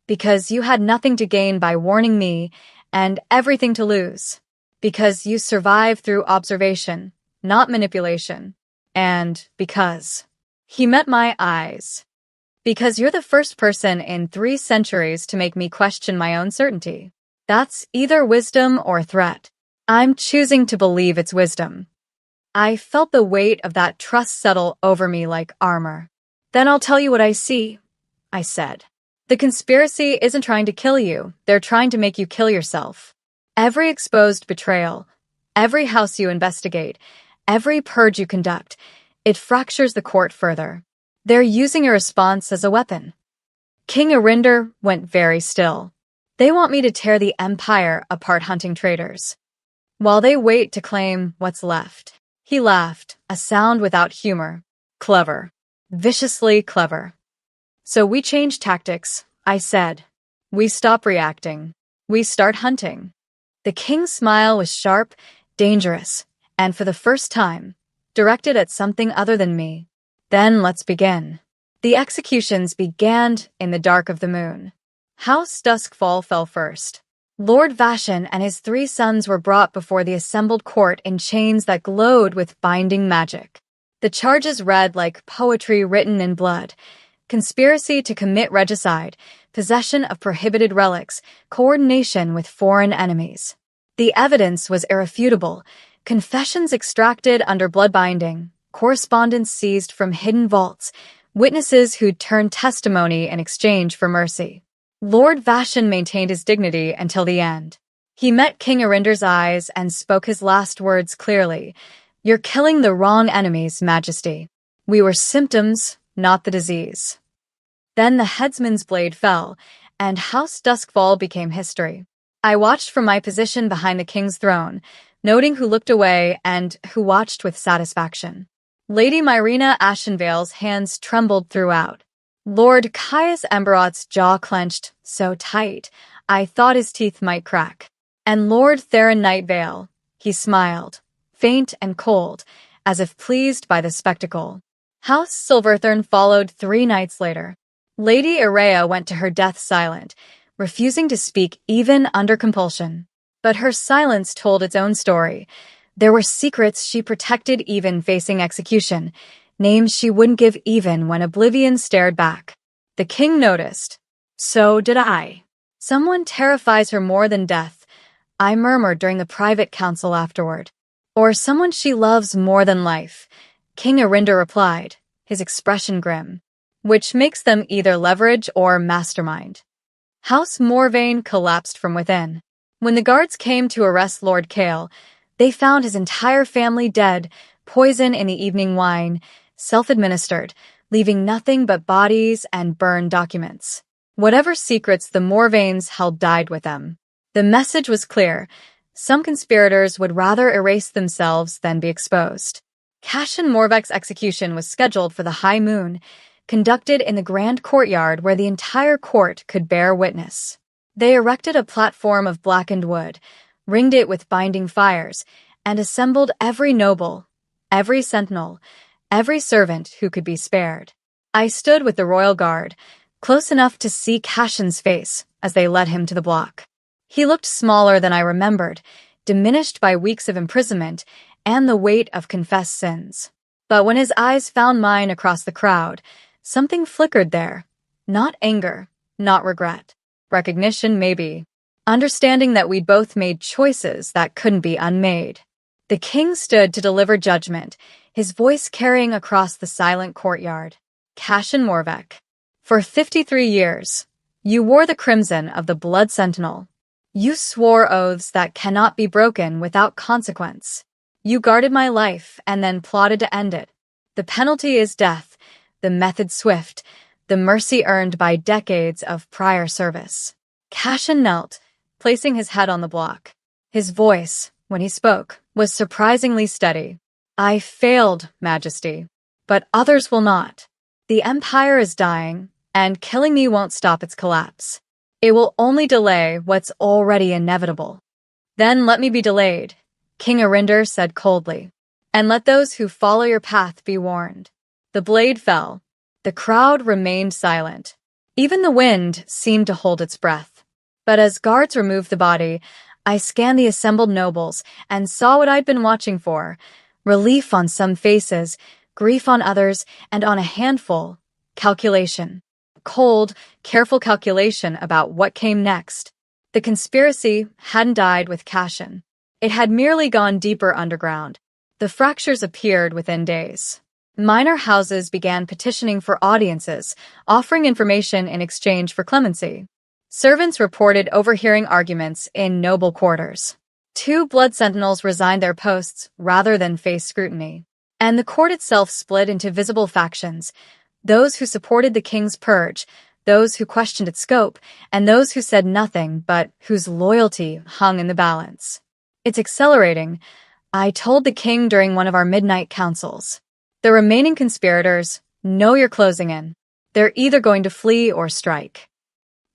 Because you had nothing to gain by warning me and everything to lose. Because you survived through observation, not manipulation. And because he met my eyes. Because you're the first person in 3 centuries to make me question my own certainty. That's either wisdom or threat. I'm choosing to believe it's wisdom. I felt the weight of that trust settle over me like armor. Then I'll tell you what I see, I said. The conspiracy isn't trying to kill you. They're trying to make you kill yourself. Every exposed betrayal, every house you investigate, every purge you conduct, it fractures the court further. They're using your response as a weapon. King Arinder went very still. They want me to tear the empire apart hunting traitors, while they wait to claim what's left. He laughed, a sound without humor. Clever. Viciously clever. So we change tactics, I said. We stop reacting. We start hunting. The king's smile was sharp, dangerous, and for the first time, directed at something other than me. Then let's begin. The executions began in the dark of the moon. House Duskfall fell first. Lord Vashan and his 3 sons were brought before the assembled court in chains that glowed with binding magic. The charges read like poetry written in blood. Conspiracy to commit regicide, possession of prohibited relics, coordination with foreign enemies. The evidence was irrefutable. Confessions extracted under blood binding, correspondence seized from hidden vaults, witnesses who'd turned testimony in exchange for mercy. Lord Vashan maintained his dignity until the end. He met King Arinder's eyes and spoke his last words clearly. You're killing the wrong enemies, Majesty. We were symptoms, not the disease. Then the headsman's blade fell, and House Duskfall became history. I watched from my position behind the king's throne, noting who looked away and who watched with satisfaction. Lady Myrina Ashenvale's hands trembled throughout. Lord Caius Emberot's jaw clenched so tight, I thought his teeth might crack. And Lord Theron Nightvale, he smiled, faint and cold, as if pleased by the spectacle. House Silverthorn followed 3 nights later. Lady Irea went to her death silent, refusing to speak even under compulsion. But her silence told its own story. There were secrets she protected even facing execution, names she wouldn't give even when oblivion stared back. The king noticed. So did I. Someone terrifies her more than death, I murmured during the private council afterward. Or someone she loves more than life, King Arinder replied, his expression grim. Which makes them either leverage or mastermind. House Morvain collapsed from within. When the guards came to arrest Lord Kale, they found his entire family dead, poison in the evening wine, self-administered, leaving nothing but bodies and burned documents. Whatever secrets the Morvains held died with them. The message was clear. Some conspirators would rather erase themselves than be exposed. Cashin Morveck's execution was scheduled for the high moon, conducted in the grand courtyard where the entire court could bear witness. They erected a platform of blackened wood, ringed it with binding fires, and assembled every noble, every sentinel, every servant who could be spared. I stood with the royal guard, close enough to see Cassion's face as they led him to the block. He looked smaller than I remembered, diminished by weeks of imprisonment and the weight of confessed sins. But when his eyes found mine across the crowd, something flickered there. Not anger, not regret. Recognition, maybe. Understanding that we'd both made choices that couldn't be unmade. The king stood to deliver judgment, his voice carrying across the silent courtyard. Cassion Morvek. For 53 years, you wore the crimson of the Blood Sentinel. You swore oaths that cannot be broken without consequence. You guarded my life and then plotted to end it. The penalty is death, the method swift, the mercy earned by decades of prior service. Cassion knelt, placing his head on the block. His voice, when he spoke, was surprisingly steady. I failed, Majesty, but others will not. The Empire is dying, and killing me won't stop its collapse. It will only delay what's already inevitable. Then let me be delayed, King Arinder said coldly, and let those who follow your path be warned. The blade fell. The crowd remained silent. Even the wind seemed to hold its breath. But as guards removed the body, I scanned the assembled nobles and saw what I'd been watching for. Relief on some faces, grief on others, and on a handful, calculation. Cold, careful calculation about what came next. The conspiracy hadn't died with Cassion. It had merely gone deeper underground. The fractures appeared within days. Minor houses began petitioning for audiences, offering information in exchange for clemency. Servants reported overhearing arguments in noble quarters. 2 blood sentinels resigned their posts rather than face scrutiny. And the court itself split into visible factions, those who supported the king's purge, those who questioned its scope, and those who said nothing but whose loyalty hung in the balance. It's accelerating, I told the king during one of our midnight councils. The remaining conspirators know you're closing in. They're either going to flee or strike.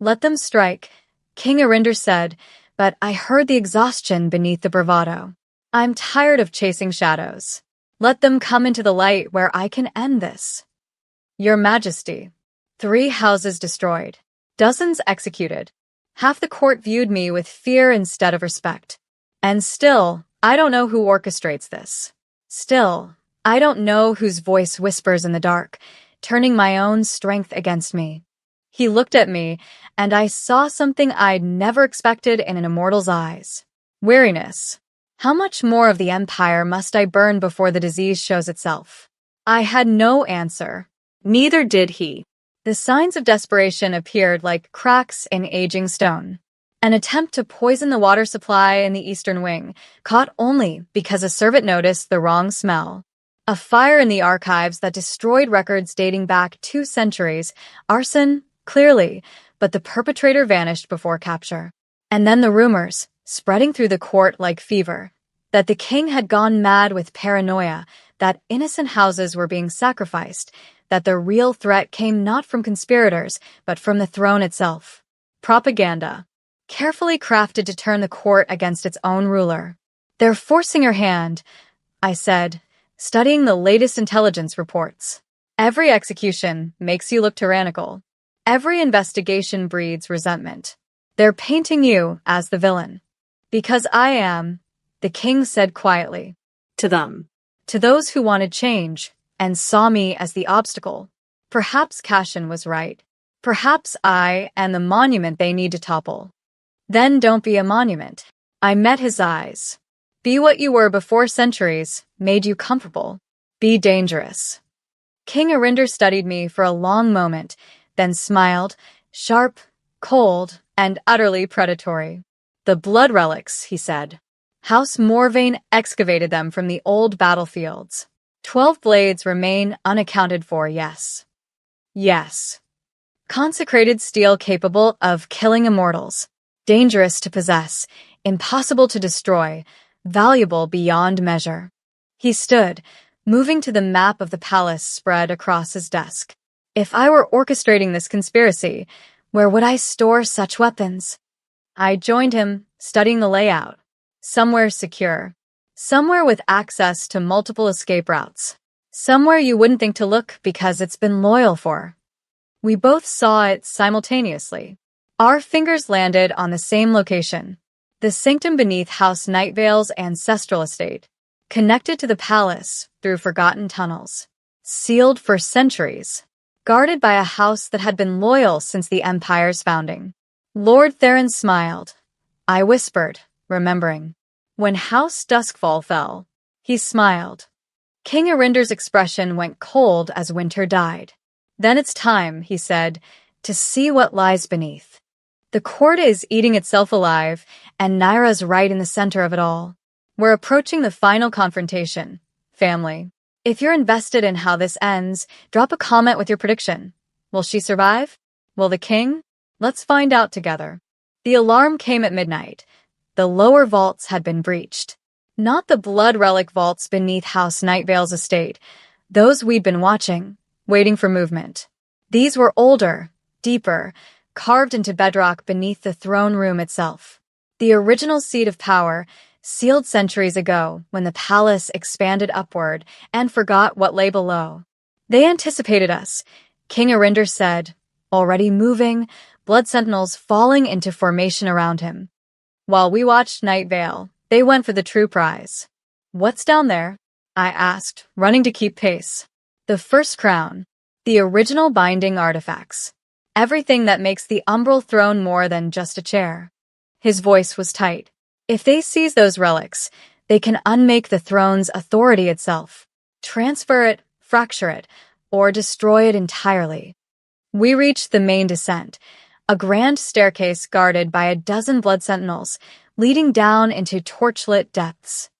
Let them strike, King Arinder said, but I heard the exhaustion beneath the bravado. I'm tired of chasing shadows. Let them come into the light where I can end this. Your Majesty. 3 houses destroyed. Dozens executed. Half the court viewed me with fear instead of respect. And still, I don't know who orchestrates this. Still, I don't know whose voice whispers in the dark, turning my own strength against me. He looked at me, and I saw something I'd never expected in an immortal's eyes. Weariness. How much more of the Empire must I burn before the disease shows itself? I had no answer. Neither did he. The signs of desperation appeared like cracks in aging stone. An attempt to poison the water supply in the eastern wing, caught only because a servant noticed the wrong smell. A fire in the archives that destroyed records dating back 2 centuries. Arson, clearly, but the perpetrator vanished before capture. And then the rumors, spreading through the court like fever, that the king had gone mad with paranoia, that innocent houses were being sacrificed, that the real threat came not from conspirators, but from the throne itself. Propaganda. Carefully crafted to turn the court against its own ruler. They're forcing your hand, I said, studying the latest intelligence reports. Every execution makes you look tyrannical. Every investigation breeds resentment. They're painting you as the villain. Because I am, the king said quietly. To them. To those who wanted change and saw me as the obstacle. Perhaps Cassion was right. Perhaps I am the monument they need to topple. Then don't be a monument. I met his eyes. Be what you were before centuries made you comfortable. Be dangerous. King Arinder studied me for a long moment, then smiled, sharp, cold, and utterly predatory. The blood relics, he said. House Morvain excavated them from the old battlefields. 12 blades remain unaccounted for, yes. Yes. Consecrated steel capable of killing immortals. Dangerous to possess, impossible to destroy, valuable beyond measure. He stood, moving to the map of the palace spread across his desk. If I were orchestrating this conspiracy, where would I store such weapons? I joined him, studying the layout. Somewhere secure. Somewhere with access to multiple escape routes. Somewhere you wouldn't think to look because it's been loyal for. We both saw it simultaneously. Our fingers landed on the same location. The sanctum beneath House Nightvale's ancestral estate, connected to the palace through forgotten tunnels. Sealed for centuries. Guarded by a house that had been loyal since the Empire's founding. Lord Theron smiled. I whispered, remembering. When House Duskfall fell, he smiled. King Arinder's expression went cold as winter died. Then it's time, he said, to see what lies beneath. The court is eating itself alive, and Naira's right in the center of it all. We're approaching the final confrontation. Family. If you're invested in how this ends, drop a comment with your prediction. Will she survive? Will the king? Let's find out together. The alarm came at midnight. The lower vaults had been breached. Not the blood relic vaults beneath House Nightvale's estate. Those we'd been watching, waiting for movement. These were older, deeper, carved into bedrock beneath the throne room itself. The original seat of power, sealed centuries ago when the palace expanded upward and forgot what lay below. They anticipated us, King Arinder said, already moving, blood sentinels falling into formation around him. While we watched Night Vale, they went for the true prize. What's down there? I asked, running to keep pace. The first crown. The original binding artifacts. Everything that makes the Umbral throne more than just a chair. His voice was tight. If they seize those relics, they can unmake the throne's authority itself. Transfer it, fracture it, or destroy it entirely. We reached the main descent, a grand staircase guarded by a dozen blood sentinels, leading down into torchlit depths.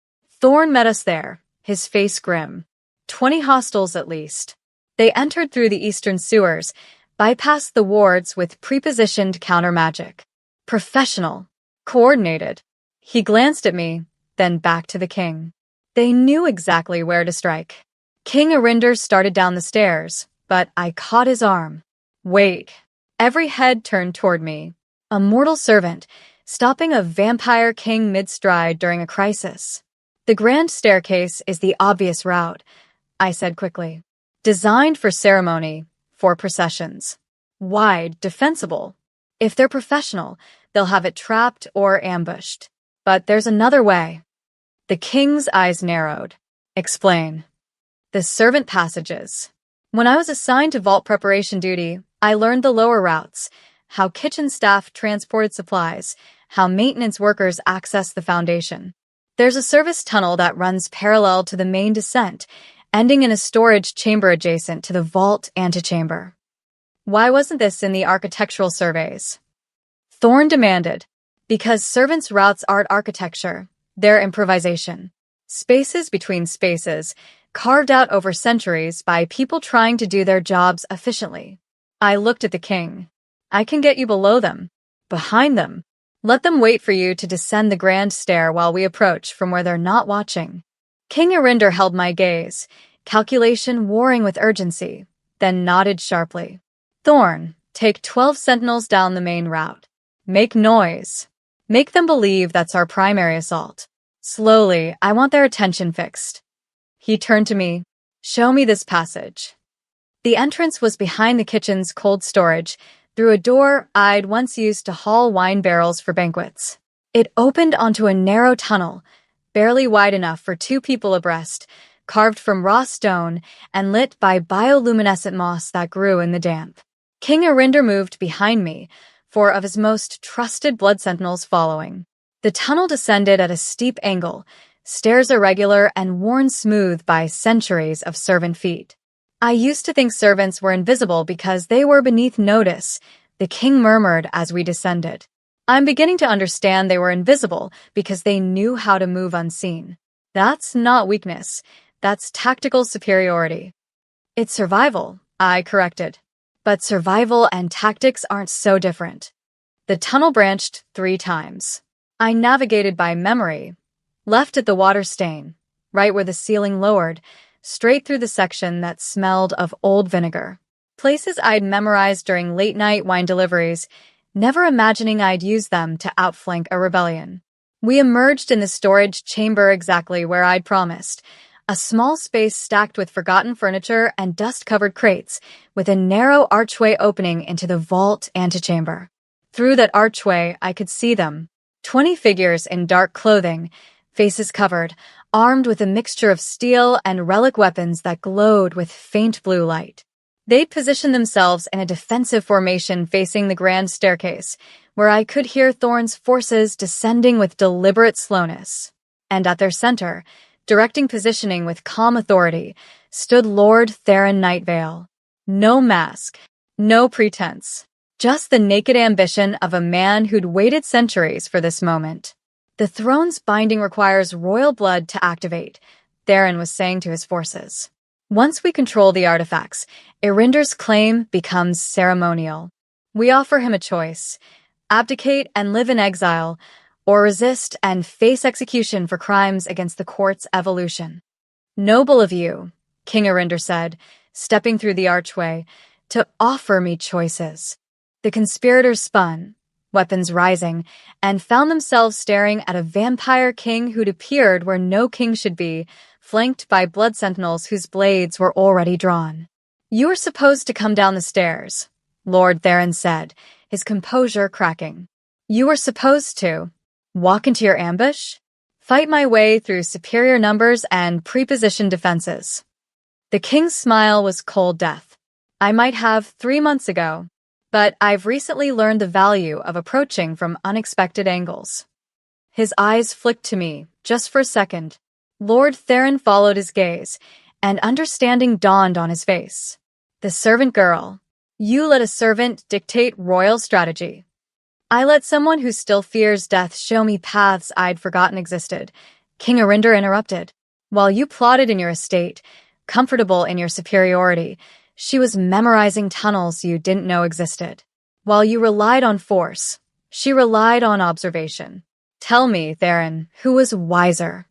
Thorn met us there, his face grim. 20 hostiles at least. They entered through the eastern sewers, bypassed the wards with prepositioned counter-magic. Professional. Coordinated. He glanced at me, then back to the king. They knew exactly where to strike. King Arinder started down the stairs, but I caught his arm. Wait. Every head turned toward me. A mortal servant, stopping a vampire king mid-stride during a crisis. The grand staircase is the obvious route, I said quickly. Designed for ceremony, for processions. Wide, defensible. If they're professional, they'll have it trapped or ambushed. But there's another way. The king's eyes narrowed. Explain. The servant passages. When I was assigned to vault preparation duty, I learned the lower routes, how kitchen staff transported supplies, how maintenance workers access the foundation. There's a service tunnel that runs parallel to the main descent, ending in a storage chamber adjacent to the vault antechamber. Why wasn't this in the architectural surveys? Thorn demanded. Because servants' routes aren't architecture, they're improvisation. Spaces between spaces, carved out over centuries by people trying to do their jobs efficiently. I looked at the king. I can get you below them, behind them. Let them wait for you to descend the grand stair while we approach from where they're not watching. King Arinder held my gaze, calculation warring with urgency, then nodded sharply. Thorn, take 12 sentinels down the main route. Make noise. Make them believe that's our primary assault. Slowly, I want their attention fixed. He turned to me. Show me this passage. The entrance was behind the kitchen's cold storage, through a door I'd once used to haul wine barrels for banquets. It opened onto a narrow tunnel, barely wide enough for 2 people abreast, carved from raw stone and lit by bioluminescent moss that grew in the damp. King Arinder moved behind me, 4 of his most trusted blood sentinels following. The tunnel descended at a steep angle, stairs irregular and worn smooth by centuries of servant feet. I used to think servants were invisible because they were beneath notice, the king murmured as we descended. I'm beginning to understand they were invisible because they knew how to move unseen. That's not weakness, that's tactical superiority. It's survival, I corrected. But survival and tactics aren't so different. The tunnel branched 3 times. I navigated by memory, left at the water stain, right where the ceiling lowered, straight through the section that smelled of old vinegar. Places I'd memorized during late-night wine deliveries, never imagining I'd use them to outflank a rebellion. We emerged in the storage chamber exactly where I'd promised. A small space stacked with forgotten furniture and dust-covered crates, with a narrow archway opening into the vault antechamber. Through that archway, I could see them. 20 figures in dark clothing, faces covered, armed with a mixture of steel and relic weapons that glowed with faint blue light. They'd positioned themselves in a defensive formation facing the grand staircase, where I could hear Thorn's forces descending with deliberate slowness. And at their center, directing positioning with calm authority, stood Lord Theron Nightvale. No mask, no pretense, just the naked ambition of a man who'd waited centuries for this moment. The throne's binding requires royal blood to activate, Theron was saying to his forces. Once we control the artifacts, Irinder's claim becomes ceremonial. We offer him a choice: abdicate and live in exile, or resist and face execution for crimes against the court's evolution. Noble of you, King Irinder said, stepping through the archway, to offer me choices. The conspirators spun, weapons rising, and found themselves staring at a vampire king who'd appeared where no king should be, flanked by blood sentinels whose blades were already drawn. You were supposed to come down the stairs, Lord Theron said, his composure cracking. You were supposed to walk into your ambush, fight my way through superior numbers and prepositioned defenses. The king's smile was cold death. I might have 3 months ago, but I've recently learned the value of approaching from unexpected angles. His eyes flicked to me, just for a second. Lord Theron followed his gaze, and understanding dawned on his face. The servant girl. You let a servant dictate royal strategy. I let someone who still fears death show me paths I'd forgotten existed, King Irinder interrupted. While you plotted in your estate, comfortable in your superiority, she was memorizing tunnels you didn't know existed. While you relied on force, she relied on observation. Tell me, Theron, who was wiser?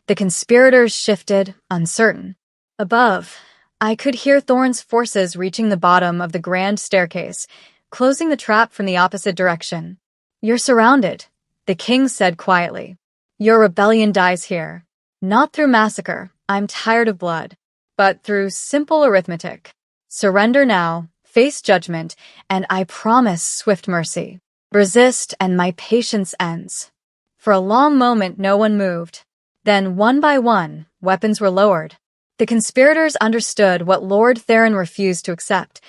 The conspirators shifted, uncertain. Above, I could hear Thorn's forces reaching the bottom of the grand staircase, closing the trap from the opposite direction. You're surrounded, the king said quietly. Your rebellion dies here. Not through massacre, I'm tired of blood, but through simple arithmetic. Surrender now, face judgment, and I promise swift mercy. Resist, and my patience ends. For a long moment, no one moved. Then, one by one, weapons were lowered. The conspirators understood what Lord Theron refused to accept.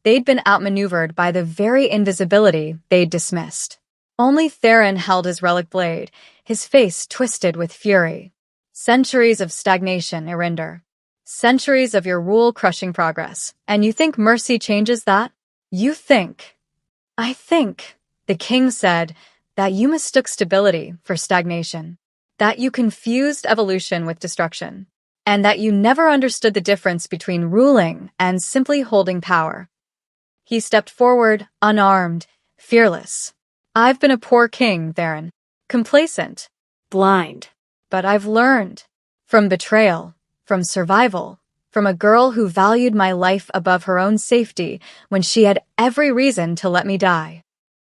They'd been outmaneuvered by the very invisibility they'd dismissed. Only Theron held his relic blade, his face twisted with fury. Centuries of stagnation, Irinder. Centuries of your rule-crushing progress. And you think mercy changes that? You think. I think, the king said, that you mistook stability for stagnation. That you confused evolution with destruction. And that you never understood the difference between ruling and simply holding power. He stepped forward, unarmed, fearless. I've been a poor king, Theron. Complacent. Blind. But I've learned. From betrayal. From survival. From a girl who valued my life above her own safety when she had every reason to let me die.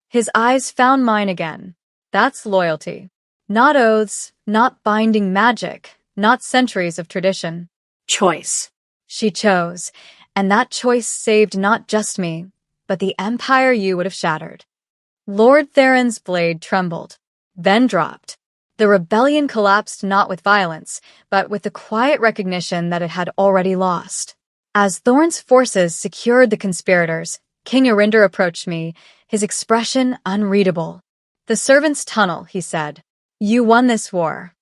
His eyes found mine again. That's loyalty. Not oaths, not binding magic, not centuries of tradition. Choice. She chose, and that choice saved not just me, but the empire you would have shattered. Lord Theron's blade trembled, then dropped. The rebellion collapsed not with violence, but with the quiet recognition that it had already lost. As Thorn's forces secured the conspirators, King Irinder approached me, his expression unreadable. The servant's tunnel, he said. You won this war.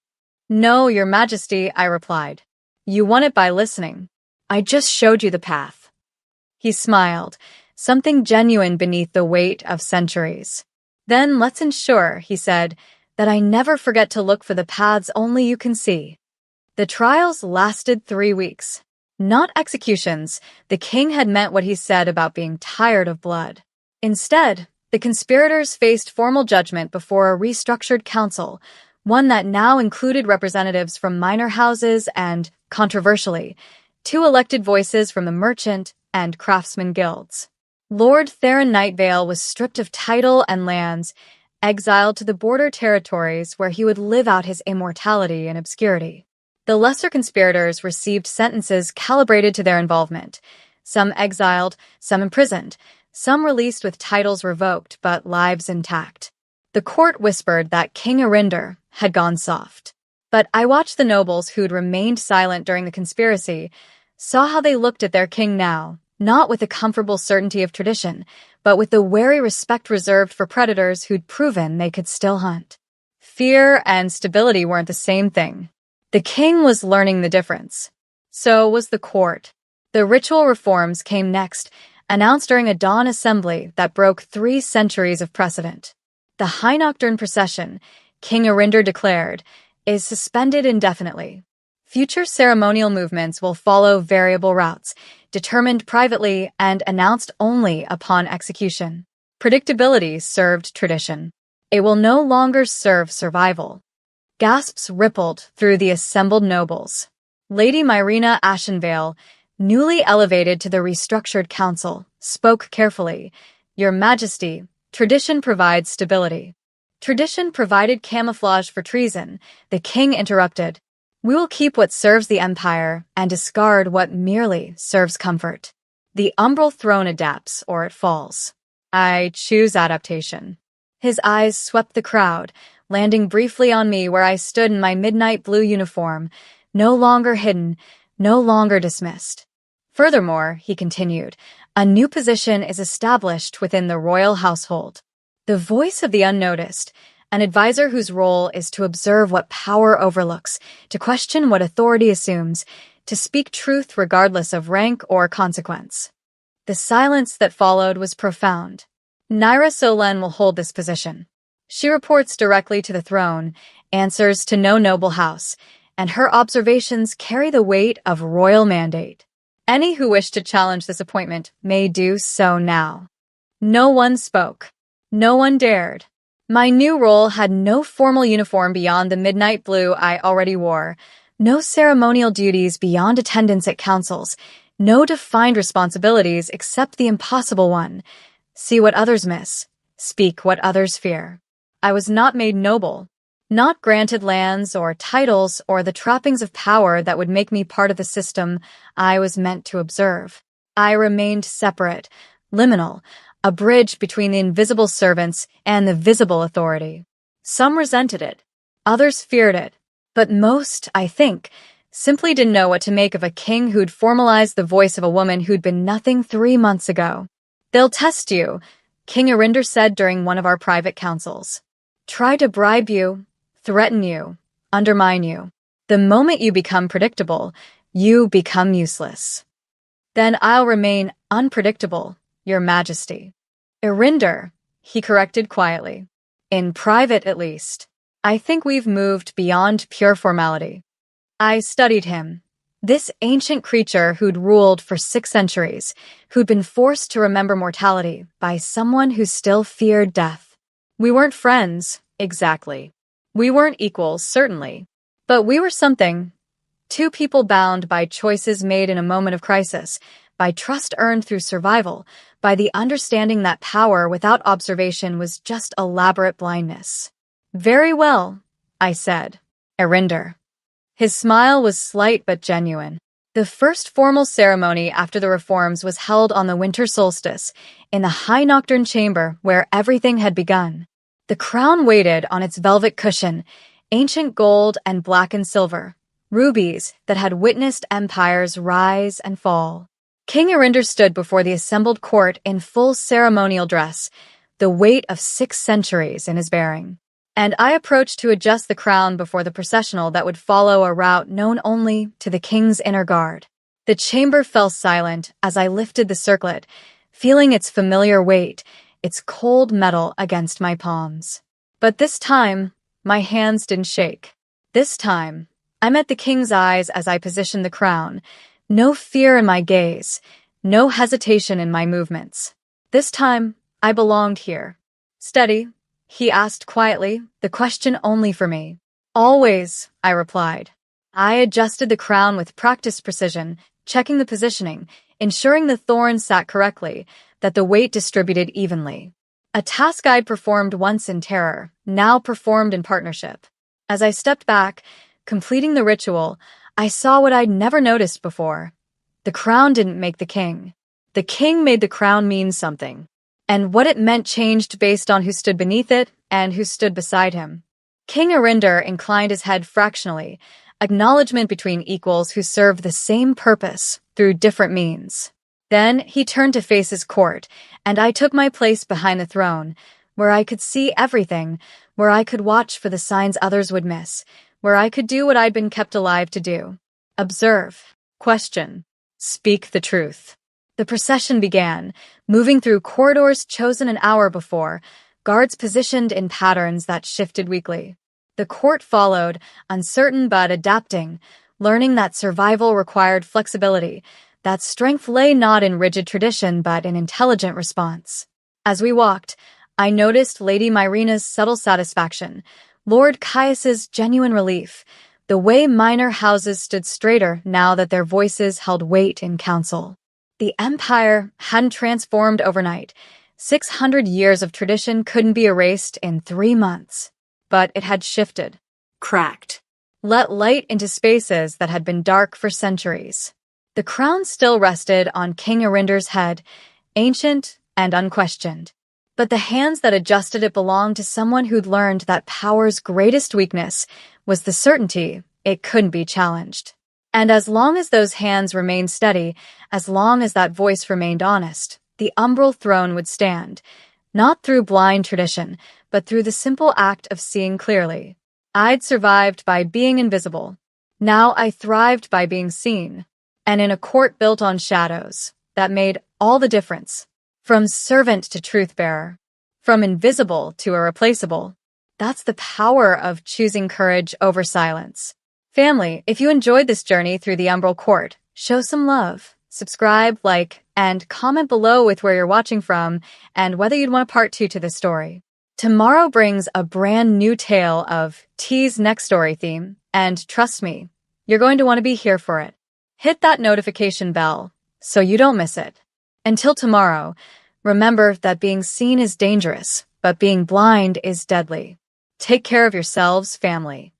No, your majesty, I replied. You won it by listening. I just showed you the path. He smiled, something genuine beneath the weight of centuries. Then let's ensure, he said, that I never forget to look for the paths only you can see. The trials lasted 3 weeks. Not executions, the king had meant what he said about being tired of blood. Instead, the conspirators faced formal judgment before a restructured council, one that now included representatives from minor houses and, controversially, 2 elected voices from the merchant and craftsman guilds. Lord Theron Nightvale was stripped of title and lands, exiled to the border territories where he would live out his immortality in obscurity. The lesser conspirators received sentences calibrated to their involvement. Some exiled, some imprisoned, some released with titles revoked but lives intact. The court whispered that King Arinder had gone soft. But I watched the nobles who'd remained silent during the conspiracy, saw how they looked at their king now, not with the comfortable certainty of tradition, but with the wary respect reserved for predators who'd proven they could still hunt. Fear and stability weren't the same thing. The king was learning the difference. So was the court. The ritual reforms came next, announced during a dawn assembly that broke 3 centuries of precedent. The High Nocturne procession, King Arinder declared, is suspended indefinitely. Future ceremonial movements will follow variable routes, determined privately and announced only upon execution. Predictability served tradition. It will no longer serve survival. Gasps rippled through the assembled nobles. Lady Myrina Ashenvale, newly elevated to the restructured council, spoke carefully. Your Majesty, tradition provides stability. Tradition provided camouflage for treason, the king interrupted. We will keep what serves the empire and discard what merely serves comfort. The umbral throne adapts or it falls. I choose adaptation. His eyes swept the crowd, landing briefly on me where I stood in my midnight blue uniform, no longer hidden, no longer dismissed. Furthermore, he continued, a new position is established within the royal household. The voice of the unnoticed, an advisor whose role is to observe what power overlooks, to question what authority assumes, to speak truth regardless of rank or consequence. The silence that followed was profound. Naira Solen will hold this position. She reports directly to the throne, answers to no noble house, and her observations carry the weight of royal mandate. Any who wish to challenge this appointment may do so now. No one spoke. No one dared. My new role had no formal uniform beyond the midnight blue I already wore, no ceremonial duties beyond attendance at councils, no defined responsibilities except the impossible one. See what others miss, speak what others fear. I was not made noble, not granted lands or titles or the trappings of power that would make me part of the system I was meant to observe. I remained separate, liminal, a bridge between the invisible servants and the visible authority. Some resented it, others feared it, but most, I think, simply didn't know what to make of a king who'd formalized the voice of a woman who'd been nothing 3 months ago. They'll test you, King Arinder said during one of our private councils. Try to bribe you, threaten you, undermine you. The moment you become predictable, you become useless. Then I'll remain unpredictable, Your Majesty. Arinder, he corrected quietly. In private, at least. I think we've moved beyond pure formality. I studied him. This ancient creature who'd ruled for 6 centuries, who'd been forced to remember mortality by someone who still feared death. We weren't friends, exactly. We weren't equals, certainly. But we were something. 2 people bound by choices made in a moment of crisis, by trust earned through survival, by the understanding that power without observation was just elaborate blindness. Very well, I said. Arinder. His smile was slight but genuine. The first formal ceremony after the reforms was held on the winter solstice, in the High Nocturne chamber where everything had begun. The crown waited on its velvet cushion, ancient gold and black and silver, rubies that had witnessed empires rise and fall. King Arinder stood before the assembled court in full ceremonial dress, the weight of 6 centuries in his bearing. And I approached to adjust the crown before the processional that would follow a route known only to the king's inner guard. The chamber fell silent as I lifted the circlet, feeling its familiar weight, its cold metal against my palms. But this time, my hands didn't shake. This time, I met the king's eyes as I positioned the crown. No fear in my gaze, no hesitation in my movements. This time, I belonged here. Steady, he asked quietly, the question only for me. Always, I replied. I adjusted the crown with practiced precision, checking the positioning, ensuring the thorns sat correctly, that the weight distributed evenly. A task I'd performed once in terror, now performed in partnership. As I stepped back, completing the ritual, I saw what I'd never noticed before. The crown didn't make the king. The king made the crown mean something. And what it meant changed based on who stood beneath it and who stood beside him. King Arinder inclined his head fractionally, acknowledgement between equals who served the same purpose through different means. Then he turned to face his court, and I took my place behind the throne, where I could see everything, where I could watch for the signs others would miss, where I could do what I'd been kept alive to do. Observe, question, speak the truth. The procession began, moving through corridors chosen an hour before, guards positioned in patterns that shifted weekly. The court followed, uncertain but adapting, learning that survival required flexibility, that strength lay not in rigid tradition but in intelligent response. As we walked, I noticed Lady Myrina's subtle satisfaction, Lord Caius's genuine relief, the way minor houses stood straighter now that their voices held weight in council. The empire hadn't transformed overnight. 600 years of tradition couldn't be erased in 3 months. But it had shifted. Cracked. Let light into spaces that had been dark for centuries. The crown still rested on King Arinder's head, ancient and unquestioned. But the hands that adjusted it belonged to someone who'd learned that power's greatest weakness was the certainty it couldn't be challenged. And as long as those hands remained steady, as long as that voice remained honest, the umbral throne would stand, not through blind tradition, but through the simple act of seeing clearly. I'd survived by being invisible. Now I thrived by being seen. And in a court built on shadows, that made all the difference. From servant to truth-bearer. From invisible to irreplaceable. That's the power of choosing courage over silence. Family, if you enjoyed this journey through the Umbral Court, show some love. Subscribe, like, and comment below with where you're watching from and whether you'd want a part 2 to this story. Tomorrow brings a brand new tale of T's next story theme, and trust me, you're going to want to be here for it. Hit that notification bell so you don't miss it. Until tomorrow, remember that being seen is dangerous, but being blind is deadly. Take care of yourselves, family.